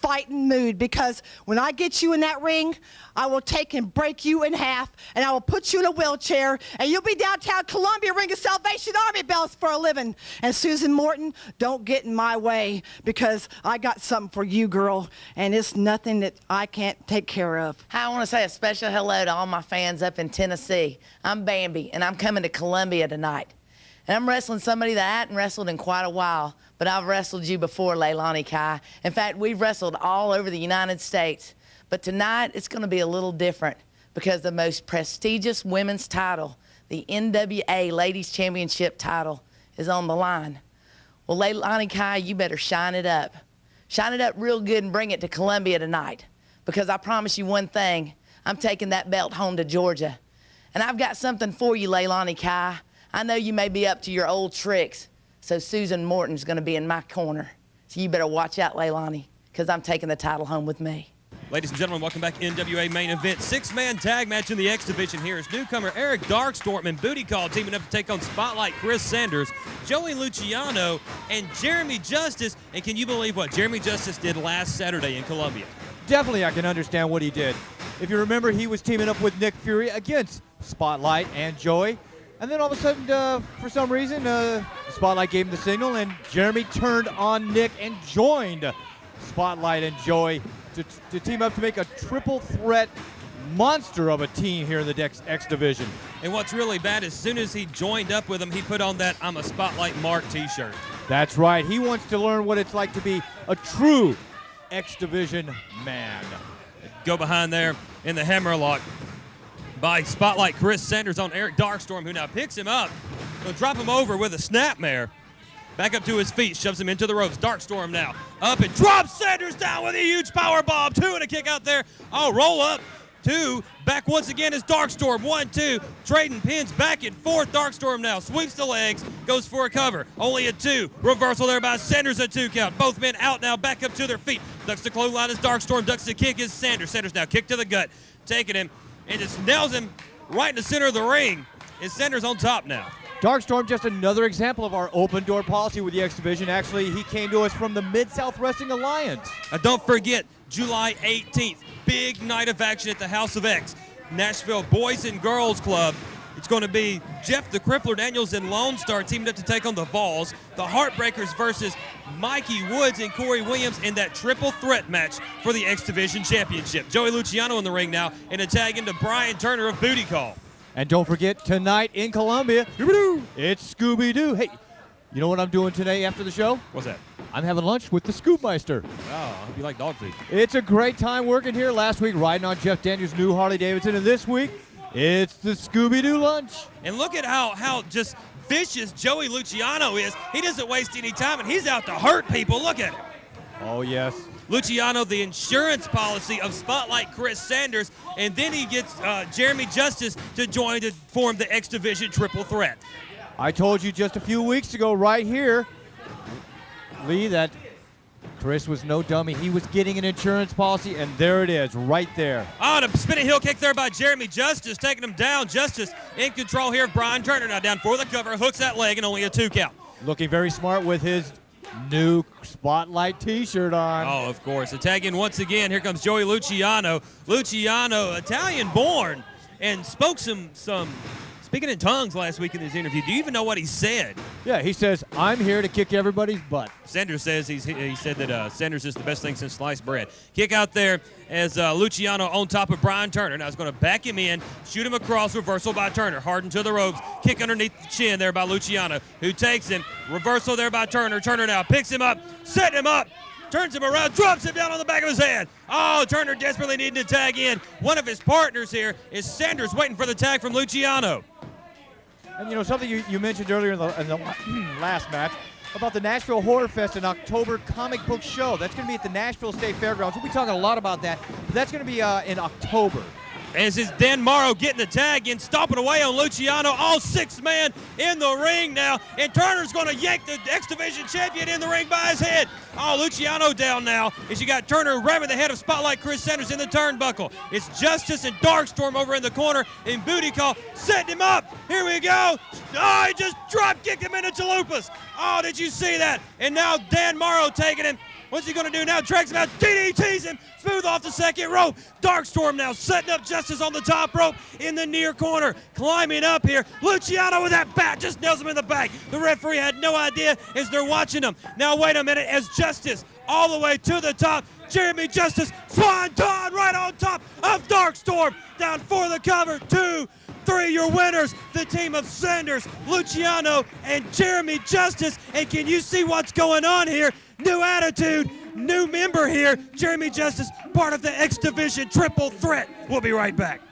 fighting mood, because when I get you in that ring, I will take and break you in half, and I will put you in a wheelchair, and you'll be downtown Columbia ringing Salvation Army bells for a living. And Susan Morton, don't get in my way, because I got something for you, girl, and it's nothing that I can't take care of. Hi, I want to say a special hello to all my fans up in Tennessee. I'm Bambi, and I'm coming to Columbia tonight. And I'm wrestling somebody that I hadn't wrestled in quite a while, but I've wrestled you before, Leilani Kai. In fact, we've wrestled all over the United States. But tonight, it's going to be a little different, because the most prestigious women's title, the NWA Ladies Championship title, is on the line. Well, Leilani Kai, you better shine it up. Shine it up real good and bring it to Columbia tonight, because I promise you one thing, I'm taking that belt home to Georgia. And I've got something for you, Leilani Kai. I know you may be up to your old tricks, so Susan Morton's going to be in my corner. So you better watch out, Leilani, because I'm taking the title home with me. Ladies and gentlemen, welcome back. NWA main event. Six-man tag match in the X division. Here is newcomer Eric Darkstorm and Booty Call teaming up to take on Spotlight Chris Sanders, Joey Luciano, and Jeremy Justice. And can you believe what Jeremy Justice did last Saturday in Columbia? Definitely, I can understand what he did. If you remember, he was teaming up with Nick Fury against Spotlight and Joey. And then all of a sudden, for some reason, Spotlight gave him the signal, and Jeremy turned on Nick and joined Spotlight and Joey to team up to make a triple threat monster of a team here in the X division. And what's really bad, as soon as he joined up with him, he put on that I'm a Spotlight Mark t-shirt. That's right. He wants to learn what it's like to be a true X division man. Go behind there in the hammerlock by Spotlight Chris Sanders on Eric Darkstorm, who now picks him up. He'll drop him over with a snapmare. Back up to his feet, shoves him into the ropes. Darkstorm now up and drops Sanders down with a huge power bomb. 2 and a kick out there. Oh, roll up. 2. Back once again is Darkstorm. 1, 2. Trading pins back and forth. Darkstorm now sweeps the legs, goes for a cover. Only a 2. Reversal there by Sanders, a 2 count. Both men out now, back up to their feet. Ducks the clothesline as Darkstorm. Ducks the kick is Sanders. Sanders now kick to the gut. Taking him and just nails him right in the center of the ring. And Sanders on top now. Darkstorm, just another example of our open door policy with the X Division. Actually, he came to us from the Mid-South Wrestling Alliance. Don't forget, July 18th, big night of action at the House of X, Nashville Boys and Girls Club. It's going to be Jeff the Crippler Daniels and Lone Star teamed up to take on the Vols. The Heartbreakers versus Mikey Woods and Corey Williams in that triple threat match for the X Division Championship. Joey Luciano in the ring now, and a tag into Brian Turner of Booty Call. And don't forget, tonight in Columbia, it's Scooby-Doo. Hey, you know what I'm doing today after the show? What's that? I'm having lunch with the Scoopmeister. Oh, I hope you like dog food. It's a great time working here. Last week, riding on Jeff Daniels' new Harley Davidson, and this week, it's the Scooby-Doo lunch. And look at how just vicious Joey Luciano is. He doesn't waste any time, and he's out to hurt people. Look at him. Oh, yes. Luciano, the insurance policy of Spotlight Chris Sanders, and then he gets Jeremy Justice to join to form the X Division triple threat. I told you just a few weeks ago right here, Lee, that Chris was no dummy. He was getting an insurance policy, and there it is, right there. Oh, and a spinning heel kick there by Jeremy Justice, taking him down. Justice in control here of Brian Turner. Now down for the cover, hooks that leg, and only a 2 count. Looking very smart with his new Spotlight T-shirt on. Oh, of course. The tag in once again. Here comes Joey Luciano. Luciano, Italian-born, and spoke some speaking in tongues last week in his interview. Do you even know what he said? Yeah, he says, I'm here to kick everybody's butt. Sanders says he said that Sanders is the best thing since sliced bread. Kick out there as Luciano on top of Brian Turner. Now he's going to back him in, shoot him across, reversal by Turner. Hardened to the ropes, kick underneath the chin there by Luciano, who takes him. Reversal there by Turner. Turner now picks him up, setting him up, turns him around, drops him down on the back of his head. Oh, Turner desperately needing to tag in. One of his partners here is Sanders waiting for the tag from Luciano. And you know, something you mentioned earlier in the last match about the Nashville Horror Fest in October comic book show. That's going to be at the Nashville State Fairgrounds. We'll be talking a lot about that, but that's going to be in October. As is Dan Morrow getting the tag in, stomping away on Luciano, all 6 men in the ring now, and Turner's going to yank the X Division champion in the ring by his head. Oh, Luciano down now as you got Turner ramming the head of Spotlight Chris Sanders in the turnbuckle. It's Justice and Darkstorm over in the corner, and Booty Call setting him up. Here we go. Oh, he just drop kicked him into chalupas. Oh, did you see that? And now Dan Morrow taking him. What's he going to do now? Drags him out, DDTs him, smooth off the second rope. Darkstorm now setting up Justice on the top rope in the near corner. Climbing up here. Luciano with that bat just nails him in the back. The referee had no idea as they're watching him. Now wait a minute as Justice all the way to the top. Jeremy Justice, Swanton right on top of Darkstorm. Down for the cover, 2, 3, your winners, the team of Sanders, Luciano, and Jeremy Justice. And can you see what's going on here? New attitude, new member here. Jeremy Justice, part of the X Division triple threat. We'll be right back.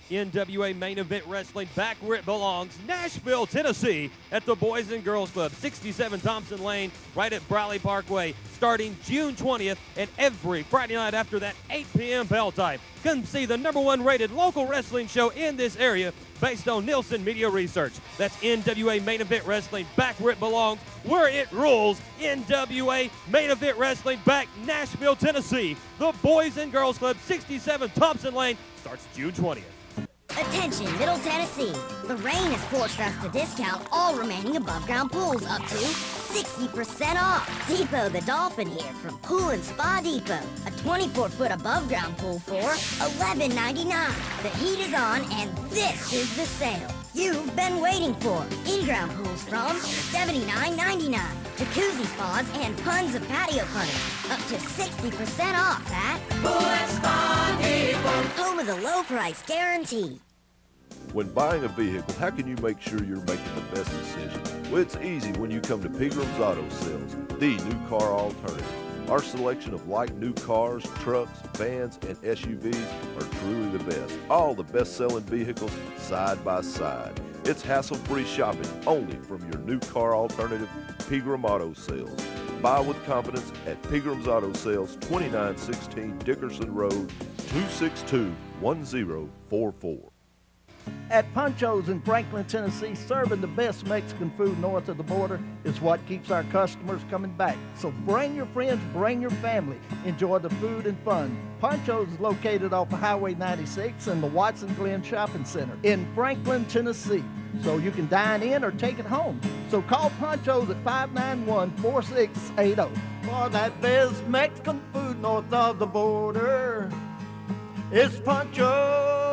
NWA Main Event Wrestling back where it belongs, Nashville, Tennessee, at the Boys and Girls Club, 67 Thompson Lane, right at Bradley Parkway, starting June 20th, and every Friday night after that, 8 p.m. bell time. Come see the #1 rated local wrestling show in this area based on Nielsen Media Research. That's NWA Main Event Wrestling back where it belongs, where it rules. NWA Main Event Wrestling back, Nashville, Tennessee. The Boys and Girls Club, 67 Thompson Lane, starts June 20th. Attention, Middle Tennessee. The rain has forced us to discount all remaining above-ground pools up to 60% off. Depot the Dolphin here from Pool and Spa Depot. A 24-foot above-ground pool for $11.99. The heat is on, and this is the sale you've been waiting for. In-ground pools from $79.99. Jacuzzi spas and tons of patio furniture. Up to 60% off at Pool and Spa Depot. Home of the low price guarantee. When buying a vehicle, how can you make sure you're making the best decision? Well, it's easy when you come to Pigram's Auto Sales, the new car alternative. Our selection of light new cars, trucks, vans, and SUVs are truly the best. All the best-selling vehicles side by side. It's hassle-free shopping only from your new car alternative, Pegram Auto Sales. Buy with confidence at Pigram's Auto Sales, 2916 Dickerson Road, 262-1044. At Pancho's in Franklin, Tennessee, serving the best Mexican food north of the border is what keeps our customers coming back. So bring your friends, bring your family. Enjoy the food and fun. Pancho's is located off of Highway 96 in the Watson Glen Shopping Center in Franklin, Tennessee. So you can dine in or take it home. So call Pancho's at 591-4680 for that best Mexican food north of the border. It's Pancho's.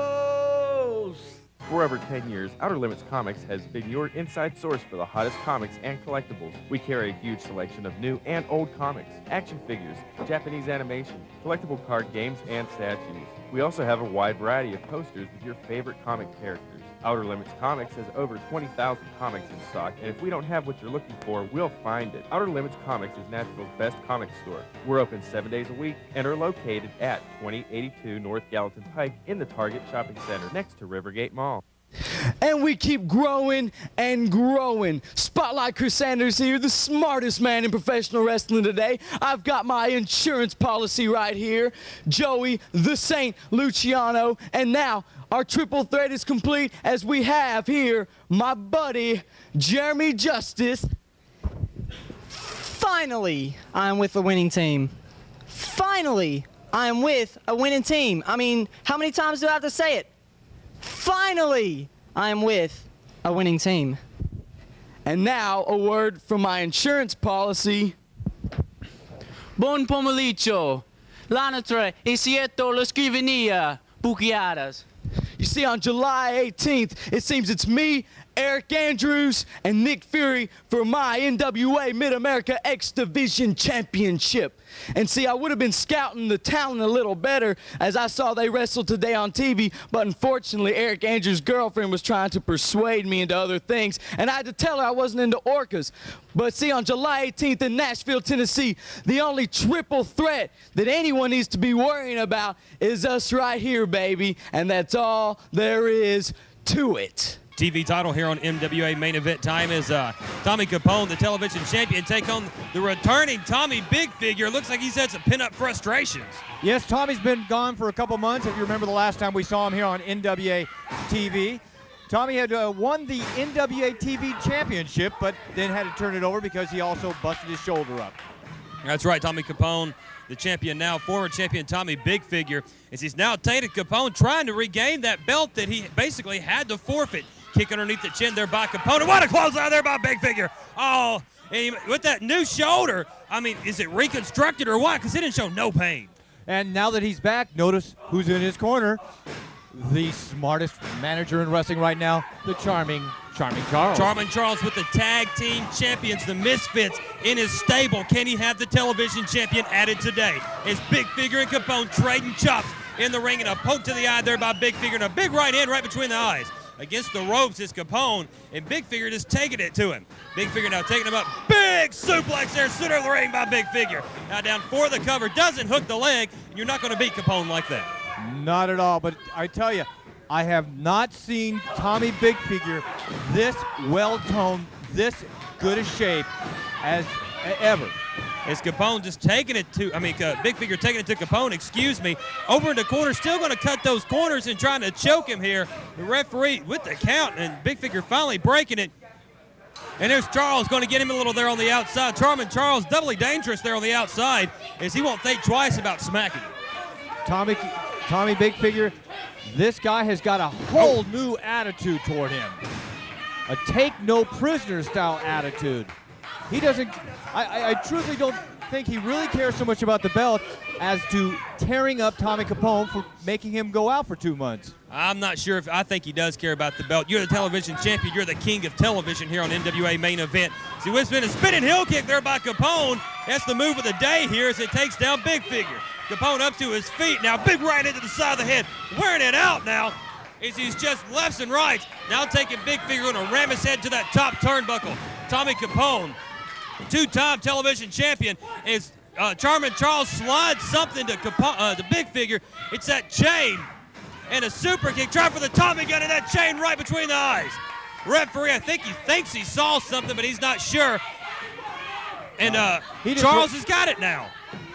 For over 10 years, Outer Limits Comics has been your inside source for the hottest comics and collectibles. We carry a huge selection of new and old comics, action figures, Japanese animation, collectible card games, and statues. We also have a wide variety of posters with your favorite comic characters. Outer Limits Comics has over 20,000 comics in stock, and if we don't have what you're looking for, we'll find it. Outer Limits Comics is Nashville's best comic store. We're open 7 days a week and are located at 2082 North Gallatin Pike in the Target Shopping Center next to Rivergate Mall. And we keep growing and growing. Spotlight Chris Sanders here, the smartest man in professional wrestling today. I've got my insurance policy right here. Joey, the Saint Luciano. And now our triple threat is complete as we have here my buddy, Jeremy Justice. Finally, I'm with the winning team. Finally, I'm with a winning team. I mean, how many times do I have to say it? Finally, I'm with a winning team. And now a word from my insurance policy. Buon pomeriggio. L'anatre è cierto lo scrivania, buchiadas. You see, on July 18th, it seems it's me, Eric Andrews, and Nick Fury for my NWA Mid-America X Division Championship. And see, I would have been scouting the talent a little better as I saw they wrestled today on TV, but unfortunately, Eric Andrews' girlfriend was trying to persuade me into other things, and I had to tell her I wasn't into orcas. But see, on July 18th in Nashville, Tennessee, the only triple threat that anyone needs to be worrying about is us right here, baby, and that's all there is to it. TV title here on NWA Main Event Time is Tommy Capone, the television champion, take on the returning Tommy Big Figure. Looks like he's had some pent-up frustrations. Yes, Tommy's been gone for a couple months. If you remember the last time we saw him here on NWA TV. Tommy had won the NWA TV championship, but then had to turn it over because he also busted his shoulder up. That's right, Tommy Capone, the champion now, former champion Tommy Big Figure, as he's now tainted Capone, trying to regain that belt that he basically had to forfeit. Kick underneath the chin there by Capone. And what a clothesline there by Big Figure. Oh, and with that new shoulder, I mean, is it reconstructed or what? Because it didn't show no pain. And now that he's back, notice who's in his corner. The smartest manager in wrestling right now, the Charming Charles. Charming Charles with the tag team champions, the Misfits, in his stable. Can he have the television champion added today? As Big Figure and Capone trading chops in the ring, and a poke to the eye there by Big Figure, and a big right hand right between the eyes. Against the ropes is Capone, and Big Figure just taking it to him. Big Figure now taking him up. Big suplex there, center of the ring by Big Figure. Now down for the cover, doesn't hook the leg, and you're not going to beat Capone like that. Not at all, but I tell you, I have not seen Tommy Big Figure this well-toned, this good a shape as ever. Is Capone just taking it to, Big Figure taking it to Capone, over in the corner, still going to cut those corners and trying to choke him here. The referee with the count, and Big Figure finally breaking it. And there's Charles going to get him a little there on the outside. Charming Charles doubly dangerous there on the outside, as he won't think twice about smacking him. Tommy Big Figure, this guy has got a whole new attitude toward him. A take no prisoner style attitude. He doesn't, I truthfully don't think he really cares so much about the belt as to tearing up Tommy Capone for making him go out for 2 months. I'm not sure I think he does care about the belt. You're the television champion. You're the king of television here on NWA Main Event. See, what's been a spinning heel kick there by Capone. That's the move of the day here as it takes down Big Figure. Capone up to his feet now. Big right into the side of the head. Wearing it out now as he's just lefts and rights. Now taking Big Figure and ram his head to that top turnbuckle. Tommy Capone, two-time television champion, is Charming Charles slides something to Big Figure. It's that chain and a super kick. Try for the Tommy gun and that chain right between the eyes. Referee, I think he thinks he saw something, but he's not sure. And Charles has got it now.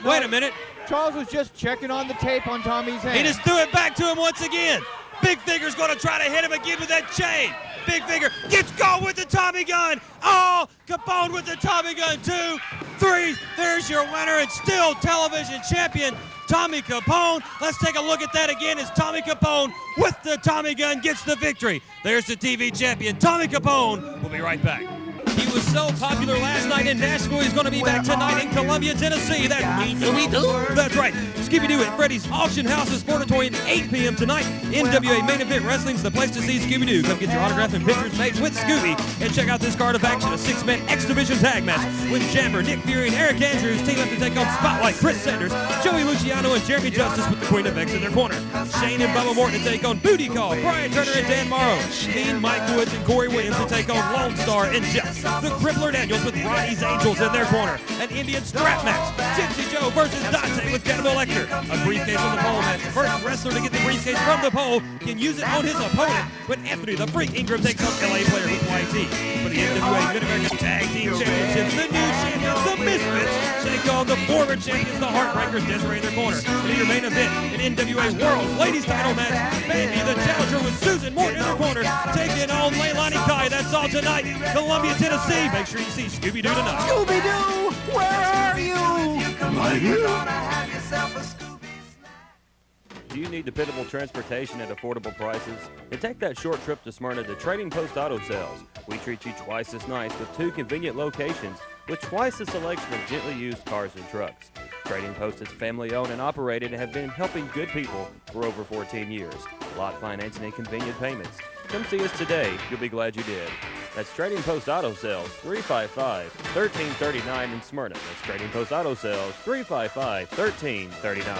No, wait a minute. Charles was just checking on the tape on Tommy's hand. He just threw it back to him once again. Big Figure's going to try to hit him again with that chain. Big Figure gets caught with the Tommy gun. Oh, Capone with the Tommy gun. 2, 3. There's your winner and still television champion, Tommy Capone. Let's take a look at that again as Tommy Capone with the Tommy gun gets the victory. There's the TV champion, Tommy Capone. We'll be right back. He was so popular last night in Nashville, he's going to be back tonight in Columbia, Tennessee. That's Scooby-Doo. That's right. Scooby-Doo at Freddy's Auction House is Sportatorium at 8 p.m. tonight. NWA Main Event Wrestling's the place to see Scooby-Doo. Come get your autograph and pictures made with Scooby. And check out this card of action, a 6-man X-Division tag match with Jammer, Nick Fury, and Eric Andrews team up to take on Spotlight, Chris Sanders, Joey Luciano, and Jeremy Justice with the Queen of X in their corner. Shane and Bubba Morton to take on Booty Call, Brian Turner and Dan Morrow. Dean, Mike Woods, and Corey Williams to take on Lone Star and Jeff. The Crippler Daniels with Ronnie's Angels in their corner. An Indian strap match. Gypsy Joe versus Dante with Cannibal Lecter. A briefcase on the pole match. First wrestler to get the briefcase from the pole can use it on his opponent when Anthony the Freak Ingram takes on LA Player with YT. For the NWA Mid-American Tag Team Championships, the new champions, the Misfits, take on the former champions, the Heartbreakers, Desiree in their corner. In your main event, an NWA World Ladies title match. Baby, the challenger with Susan Morton in their corner, taking on Leilani Kai. That's all tonight. Columbia, Tennessee. Make sure you see Scooby-Doo tonight. Scooby-Doo, where are you? Right here. Do you need dependable transportation at affordable prices? Then take that short trip to Smyrna to Trading Post Auto Sales. We treat you twice as nice with 2 convenient locations with twice the selection of gently used cars and trucks. Trading Post is family owned and operated and have been helping good people for over 14 years. Lot financing and convenient payments. Come see us today. You'll be glad you did. That's Trading Post Auto Sales, 355-1339 in Smyrna. That's Trading Post Auto Sales, 355-1339.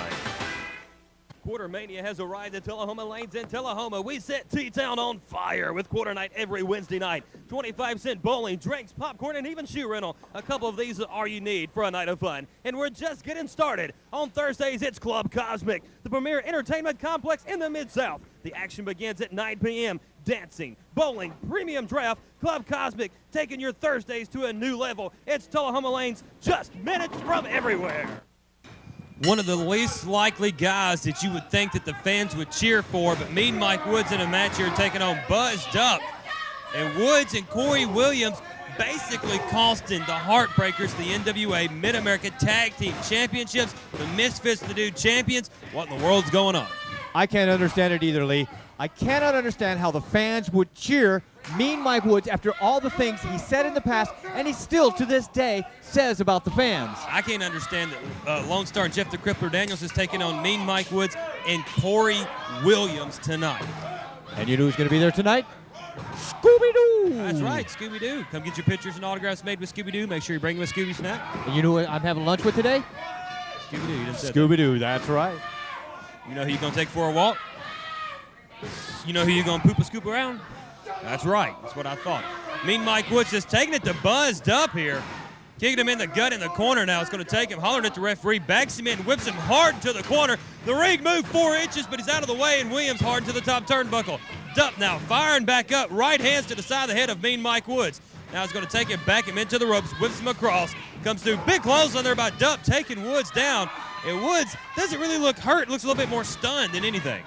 Quartermania has arrived at Tullahoma Lanes in Tullahoma. We set T-Town on fire with quarter night every Wednesday night. 25-cent bowling, drinks, popcorn, and even shoe rental. A couple of these are you need for a night of fun. And we're just getting started. On Thursdays, it's Club Cosmic, the premier entertainment complex in the Mid-South. The action begins at 9 p.m. Dancing, bowling, premium draft, Club Cosmic, taking your Thursdays to a new level. It's Tullahoma Lanes, just minutes from everywhere. One of the least likely guys that you would think that the fans would cheer for, but Mean Mike Woods in a match here taking on Buzzed Up. And Woods and Corey Williams basically costing the Heartbreakers the NWA Mid-America Tag Team Championships, the Misfits the new champions. What in the world's going on? I can't understand it either, Lee. I cannot understand how the fans would cheer Mean Mike Woods after all the things he said in the past, and he still, to this day, says about the fans. I can't understand that Lone Star and Jeff the Crippler Daniels is taking on Mean Mike Woods and Corey Williams tonight. And you know who's going to be there tonight? Scooby-Doo! That's right, Scooby-Doo. Come get your pictures and autographs made with Scooby-Doo. Make sure you bring him a Scooby snack. And you know who I'm having lunch with today? Scooby-Doo. You didn't say Scooby-Doo, that's right. You know who you're going to take for a walk? You know who you're going to poop a scoop around? That's right. That's what I thought. Mean Mike Woods just taking it to Buzzed Up here. Kicking him in the gut in the corner now. It's going to take him, hollering at the referee, backs him in, whips him hard into the corner. The ring moved 4 inches, but he's out of the way, and Williams hard to the top turnbuckle. Dup now firing back up, right hands to the side of the head of Mean Mike Woods. Now he's going to take him, back him into the ropes, whips him across, comes through, big close on there by Dup, taking Woods down. And Woods doesn't really look hurt, looks a little bit more stunned than anything.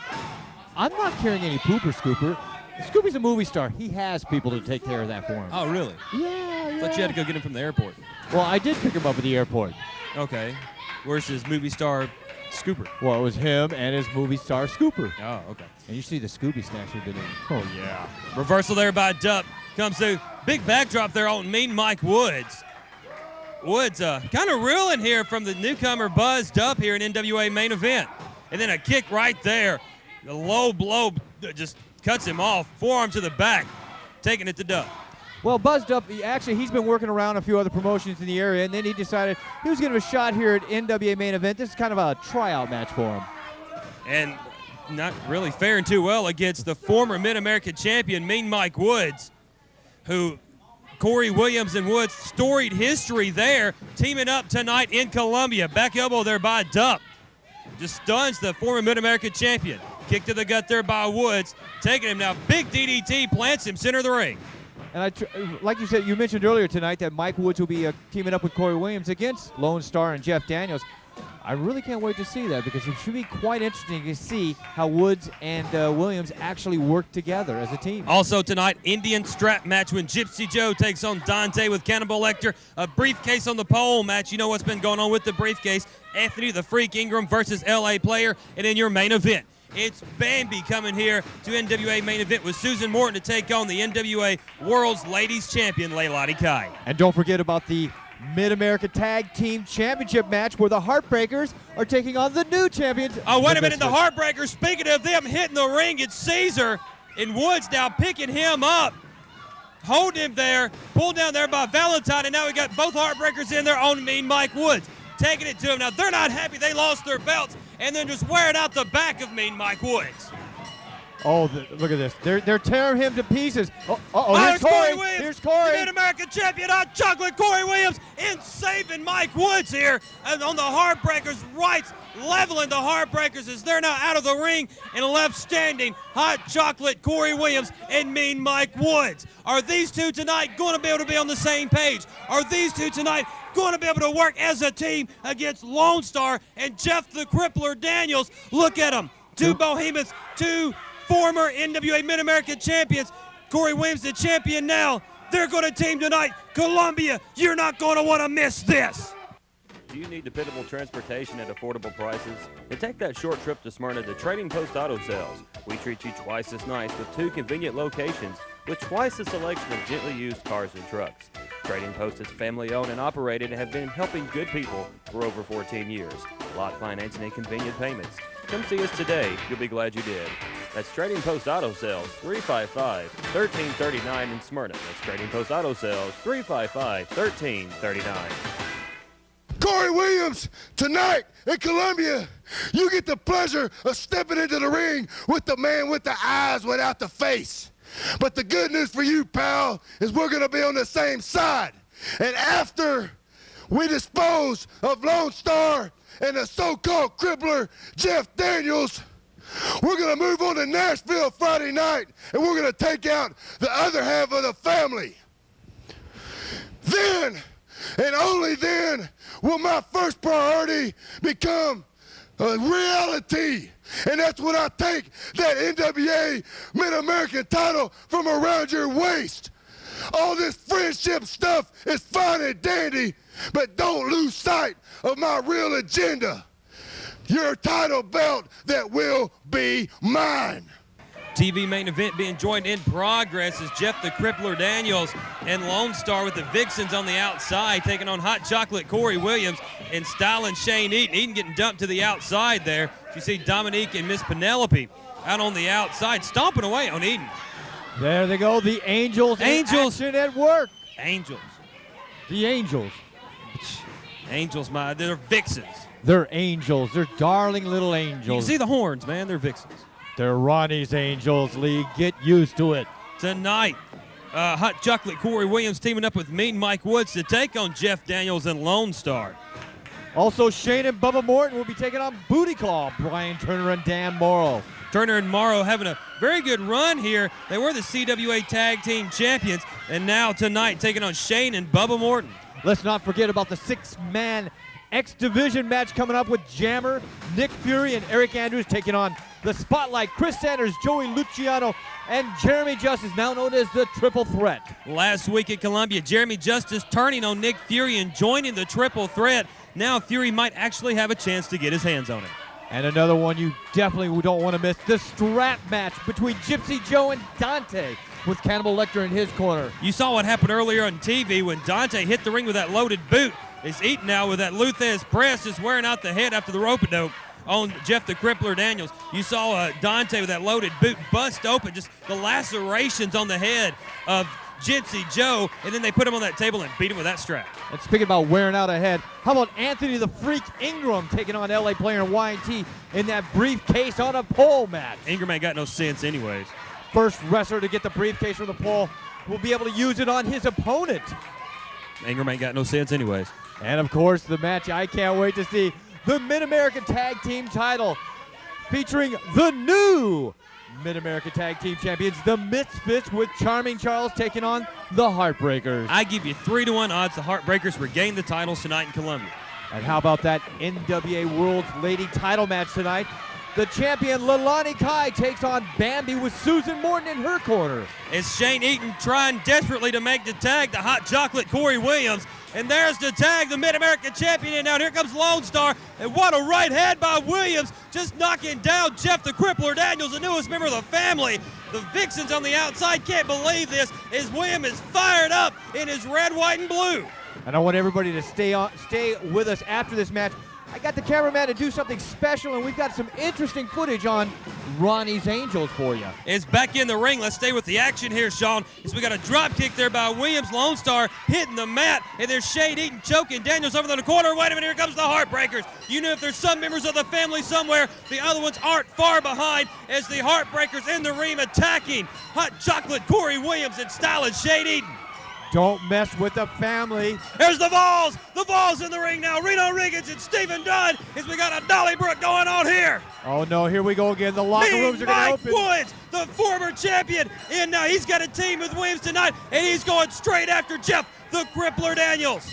I'm not carrying any pooper scooper. Scooby's a movie star. He has people to take care of that for him. Oh, really? Yeah. Thought you had to go get him from the airport. Well, I did pick him up at the airport. Okay. Where's his movie star scooper? Well, it was him and his movie star scooper. Oh, okay. And you see the Scooby snacks we've been eating. Oh, yeah. Reversal there by Dup. Comes through. Big backdrop there on Mean Mike Woods. Woods kind of reeling here from the newcomer Buzzed Up here in NWA main event. And then a kick right there. The low blow just cuts him off. Forearm to the back, taking it to Dup. Well, Buzzed Up, he's been working around a few other promotions in the area, and then he decided he was going to have a shot here at NWA main event. This is kind of a tryout match for him. And not really faring too well against the former Mid-American champion, Mean Mike Woods, who Corey Williams and Woods, storied history there, teaming up tonight in Columbia. Back elbow there by Dup. Just stuns the former Mid-American champion. Kick to the gut there by Woods, taking him now. Big DDT, plants him center of the ring. And like you said, you mentioned earlier tonight that Mike Woods will be teaming up with Corey Williams against Lone Star and Jeff Daniels. I really can't wait to see that because it should be quite interesting to see how Woods and Williams actually work together as a team. Also tonight, Indian strap match when Gypsy Joe takes on Dante with Cannibal Lecter. A briefcase on the pole match. You know what's been going on with the briefcase. Anthony the Freak Ingram versus LA Player. And in your main event, it's Bambi coming here to NWA main event with Susan Morton to take on the NWA World's Ladies Champion, Leilani Kai. And don't forget about the Mid-America Tag Team Championship match where the Heartbreakers are taking on the new champions. Oh, wait a minute, the Heartbreakers, speaking of them hitting the ring, it's Caesar and Woods now picking him up, holding him there, pulled down there by Valentine, and now we got both Heartbreakers in there on Mean Mike Woods, taking it to him. Now, they're not happy they lost their belts, and then just wearing out the back of Mean Mike Woods. Oh, look at this. They're tearing him to pieces. Here's Here's Corey. Williams, Here's Corey. the Mid-American champion, Hot Chocolate Corey Williams, in saving Mike Woods here. And on the Heartbreakers, Wright's leveling the Heartbreakers as they're now out of the ring and left standing Hot Chocolate Corey Williams and Mean Mike Woods. Are these two tonight going to be able to be on the same page? Are these two tonight going to be able to work as a team against Lone Star and Jeff the Crippler Daniels? Look at them. Two behemoths, two former NWA Mid-American champions. Corey Williams the champion now. They're going to team tonight. Columbia, you're not going to want to miss this. Do you need dependable transportation at affordable prices? Then take that short trip to Smyrna to Trading Post Auto Sales. We treat you twice as nice with 2 convenient locations with twice the selection of gently used cars and trucks. Trading Post is family owned and operated and have been helping good people for over 14 years. Lot financing and convenient payments. Come see us today. You'll be glad you did. That's Trading Post Auto Sales, 355-1339 in Smyrna. That's Trading Post Auto Sales, 355-1339. Corey Williams, tonight in Columbia, you get the pleasure of stepping into the ring with the man with the eyes without the face. But the good news for you, pal, is we're going to be on the same side. And after we dispose of Lone Star and the so-called crippler Jeff Daniels, we're going to move on to Nashville Friday night, and we're going to take out the other half of the family. Then, and only then, will my first priority become a reality. And that's when I take that NWA Mid-American title from around your waist. All this friendship stuff is fine and dandy, but don't lose sight of my real agenda. Your title belt that will be mine. TV main event being joined in progress as Jeff the Crippler Daniels and Lone Star with the Vixens on the outside taking on Hot Chocolate Corey Williams and styling Shane Eaton. Eaton getting dumped to the outside there. You see Dominique and Miss Penelope out on the outside stomping away on Eaton. There they go, the Angels. Angels. In action at work. Angels. The Angels. Angels, they're Vixens. They're angels. They're darling little angels. You can see the horns, man. They're Vixens. They're Ronnie's Angels, Lee. Get used to it. Tonight, Hot Chocolate Corey Williams teaming up with Mean Mike Woods to take on Jeff Daniels and Lone Star. Also, Shane and Bubba Morton will be taking on Booty Claw, Brian Turner and Dan Morrow. Turner and Morrow having a very good run here. They were the CWA Tag Team Champions, and now tonight taking on Shane and Bubba Morton. Let's not forget about the 6-man X Division match coming up with Jammer, Nick Fury, and Eric Andrews taking on the Spotlight, Chris Sanders, Joey Luciano, and Jeremy Justice, now known as the Triple Threat. Last week at Columbia, Jeremy Justice turning on Nick Fury and joining the Triple Threat. Now Fury might actually have a chance to get his hands on it. And another one you definitely don't want to miss, the strap match between Gypsy Joe and Dante with Cannibal Lecter in his corner. You saw what happened earlier on TV when Dante hit the ring with that loaded boot. Is Eaton now with that Luthez press, just wearing out the head after the rope-a-dope on Jeff the Crippler Daniels. You saw Dante with that loaded boot bust open, just the lacerations on the head of Gypsy Joe, and then they put him on that table and beat him with that strap. And speaking about wearing out a head, how about Anthony the Freak Ingram taking on LA Player and Y&T in that briefcase on a pole match? Ingram ain't got no sense anyways. First wrestler to get the briefcase from the pole will be able to use it on his opponent. Ingram ain't got no sense anyways. And of course, the match I can't wait to see, the Mid-American Tag Team title featuring the new Mid-American Tag Team Champions, the Misfits, with Charming Charles taking on the Heartbreakers. I give you 3-1 odds the Heartbreakers regain the titles tonight in Columbia. And how about that NWA World Lady title match tonight? The champion Leilani Kai takes on Bambi with Susan Morton in her corner. It's Shane Eaton trying desperately to make the tag, the Hot Chocolate Corey Williams. And there's the tag, the Mid-American Champion. And now here comes Lone Star. And what a right hand by Williams, just knocking down Jeff the Crippler Daniels, the newest member of the family. The Vixens on the outside can't believe this, as Williams is fired up in his red, white, and blue. And I want everybody to stay with us after this match. I got the cameraman to do something special, and we've got some interesting footage on Ronnie's Angels for you. Is back in the ring. Let's stay with the action here, Sean. As we got a drop kick there by Williams. Lone Star hitting the mat, and there's Shade Eaton choking Daniels over in the corner. Wait a minute, here comes the Heartbreakers. You know, if there's some members of the family somewhere, the other ones aren't far behind as the Heartbreakers in the ring attacking Hot Chocolate, Corey Williams, and Stylish Shade Eaton. Don't mess with the family. There's the Vols. The Vols in the ring now. Reno Riggins and Stephen Dunn as we got a Donnybrook going on here. Oh, no, here we go again. The locker rooms are going to open. Mike Woods, the former champion, and now he's got a team with Williams tonight, and he's going straight after Jeff, the Crippler Daniels.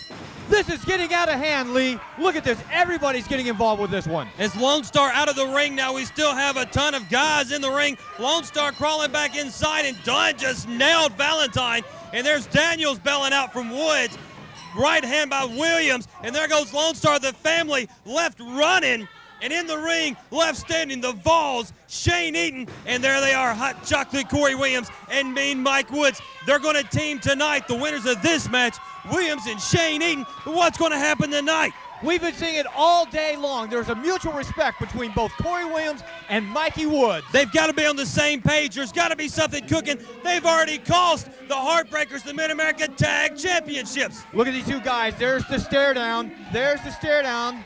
This is getting out of hand, Lee. Look at this. Everybody's getting involved with this one. As Lone Star out of the ring now, we still have a ton of guys in the ring. Lone Star crawling back inside, and Dunn just nailed Valentine. And there's Daniels bailing out from Woods. Right hand by Williams. And there goes Lone Star, the family, left running. And in the ring, left standing, the Vols, Shane Eaton. And there they are, Hot Chocolate, Corey Williams, and Mean Mike Woods. They're going to team tonight, the winners of this match, Williams and Shane Eaton. But what's going to happen tonight? We've been seeing it all day long. There's a mutual respect between both Corey Williams and Mikey Woods. They've got to be on the same page. There's got to be something cooking. They've already cost the Heartbreakers the Mid-America Tag Championships. Look at these two guys. There's the stare down. There's the stare down.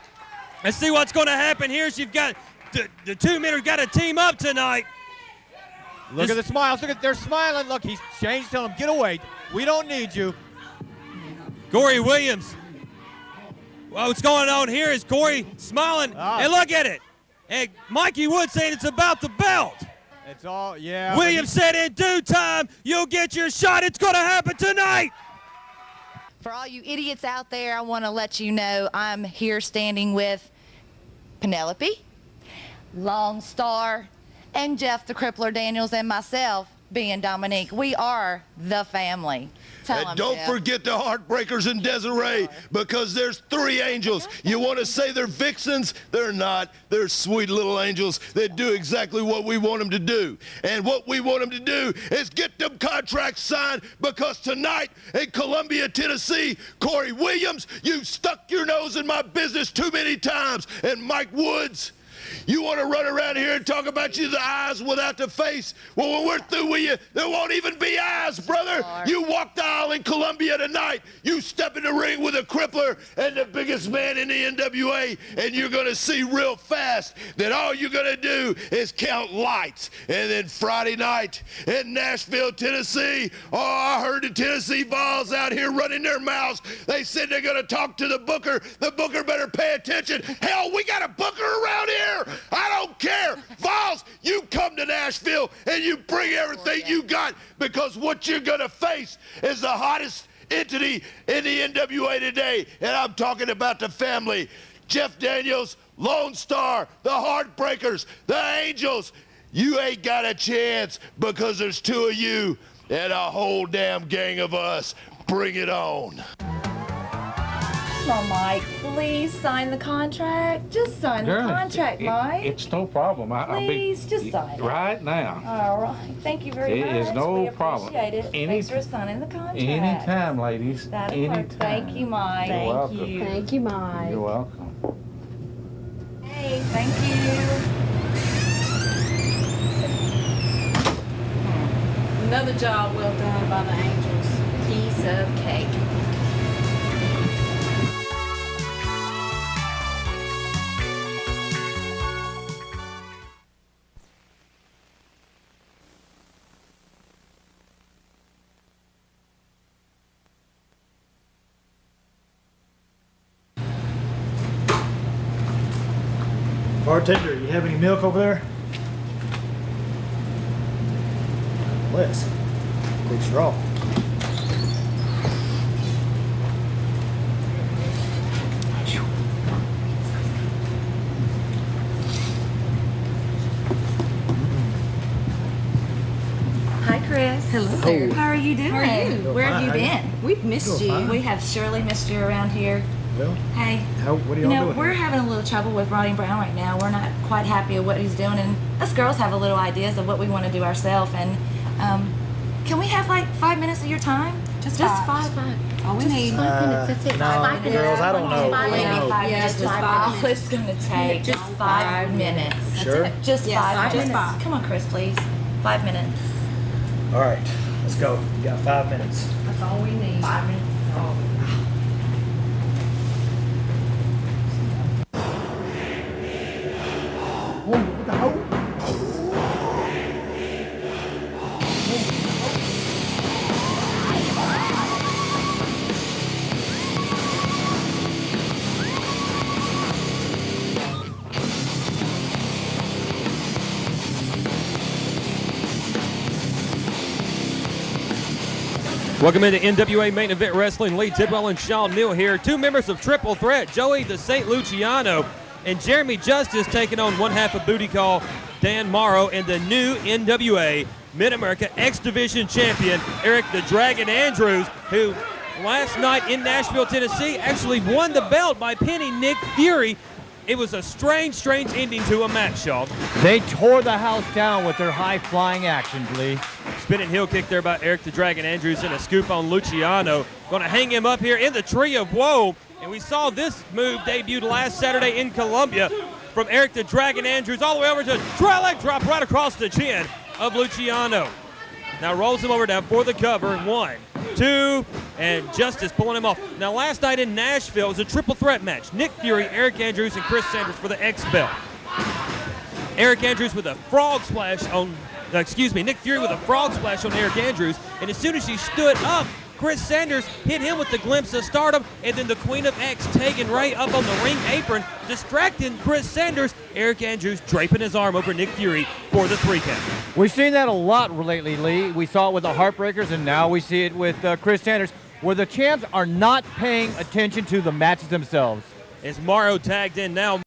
Let's see what's going to happen here. You've got the two men who've got to team up tonight. Look at the smiles. Look at they're smiling. Look, Shane's telling them, get away. We don't need you. Corey Williams. What's going on here is Corey smiling, and look at it. And Mikey Wood saying it's about the belt. It's all, yeah. Williams said in due time, you'll get your shot. It's going to happen tonight. For all you idiots out there, I want to let you know I'm here standing with Penelope, Lone Star, and Jeff the Crippler Daniels, and myself being Dominique. We are the family. And don't forget the Heartbreakers and Desiree, because there's three angels. You want to say they're vixens? They're not. They're sweet little angels that do exactly what we want them to do. And what we want them to do is get them contracts signed, because tonight in Columbia, Tennessee, Corey Williams, you stuck your nose in my business too many times. And Mike Woods, you want to run around here and talk about you the eyes without the face? Well, when we're through with you, there won't even be eyes, brother. You walk the aisle in Columbia tonight. You step in the ring with a crippler and the biggest man in the NWA, and you're going to see real fast that all you're going to do is count lights. And then Friday night in Nashville, Tennessee, oh, I heard the Tennessee Vols out here running their mouths. They said they're going to talk to the booker. The booker better pay attention. Hell, we got a booker around here. I don't care. Vols, you come to Nashville and you bring everything you got, because what you're going to face is the hottest entity in the NWA today. And I'm talking about the family. Jeff Daniels, Lone Star, the Heartbreakers, the Angels. You ain't got a chance, because there's two of you and a whole damn gang of us. Bring it on. Come on, Mike. Please sign the contract. Just sign the contract, Mike. It's no problem. Please, just sign it. Right now. All right. Thank you very much. It is no we problem. Appreciate it. Thanks for signing the contract. Anytime, ladies. That'll work. Anytime. Thank you, Mike. You're welcome. Thank you, Mike. You're welcome. Hey, thank you. Another job well done by the Angels. Piece of cake. Bartender, you have any milk over there? Less. Quick straw. Hi, Chris. Hello there. How are you doing? How are you? Where have you Fine. been? We've missed Doing you. fine. We have surely missed you around here. Well, Hey. what are y'all doing? We're having a little trouble with Ronnie Brown right now. We're not quite happy with what he's doing, and us girls have a little ideas of what we want to do ourselves. And Can we have like 5 minutes of your time? Just five. All we need. 5 minutes. That's it. No, 5 minutes. girls, I don't know. Maybe No. 5 minutes. Just all it's gonna take. Just 5 minutes. Sure? Just Yes, 5 5 minutes. minutes. Come on, Chris, please. 5 minutes. All right, let's go. You got 5 minutes. That's all we need. 5 minutes. Welcome into NWA Main Event Wrestling. Lee Tidwell and Sean Neal here. Two members of Triple Threat, Joey the Saint Luciano and Jeremy Justice, taking on one half of Booty Call, Dan Morrow, and the new NWA Mid-America X Division champion, Eric the Dragon Andrews, who last night in Nashville, Tennessee, actually won the belt by pinning Nick Fury. It was a strange ending to a match, Sean. They tore the house down with their high-flying action, Lee. Spinning heel kick there by Eric the Dragon Andrews and a scoop on Luciano. Going to hang him up here in the Tree of Woe. And we saw this move debuted last Saturday in Columbia from Eric the Dragon Andrews all the way over to leg drop right across the chin of Luciano. Now rolls him over down for the cover. 1, 2, and Justice pulling him off. Now last night in Nashville was a triple threat match. Nick Fury, Eric Andrews, and Chris Sanders for the X belt. Eric Andrews with a frog splash on, Nick Fury with a frog splash on Eric Andrews. And as soon as he stood up, Chris Sanders hit him with the glimpse of stardom, and then the Queen of X, Tegan Ray, up on the ring apron, distracting Chris Sanders. Eric Andrews draping his arm over Nick Fury for the 3 count. We've seen that a lot lately, Lee. We saw it with the Heartbreakers, and now we see it with Chris Sanders, where the champs are not paying attention to the matches themselves. As Morrow tagged in now.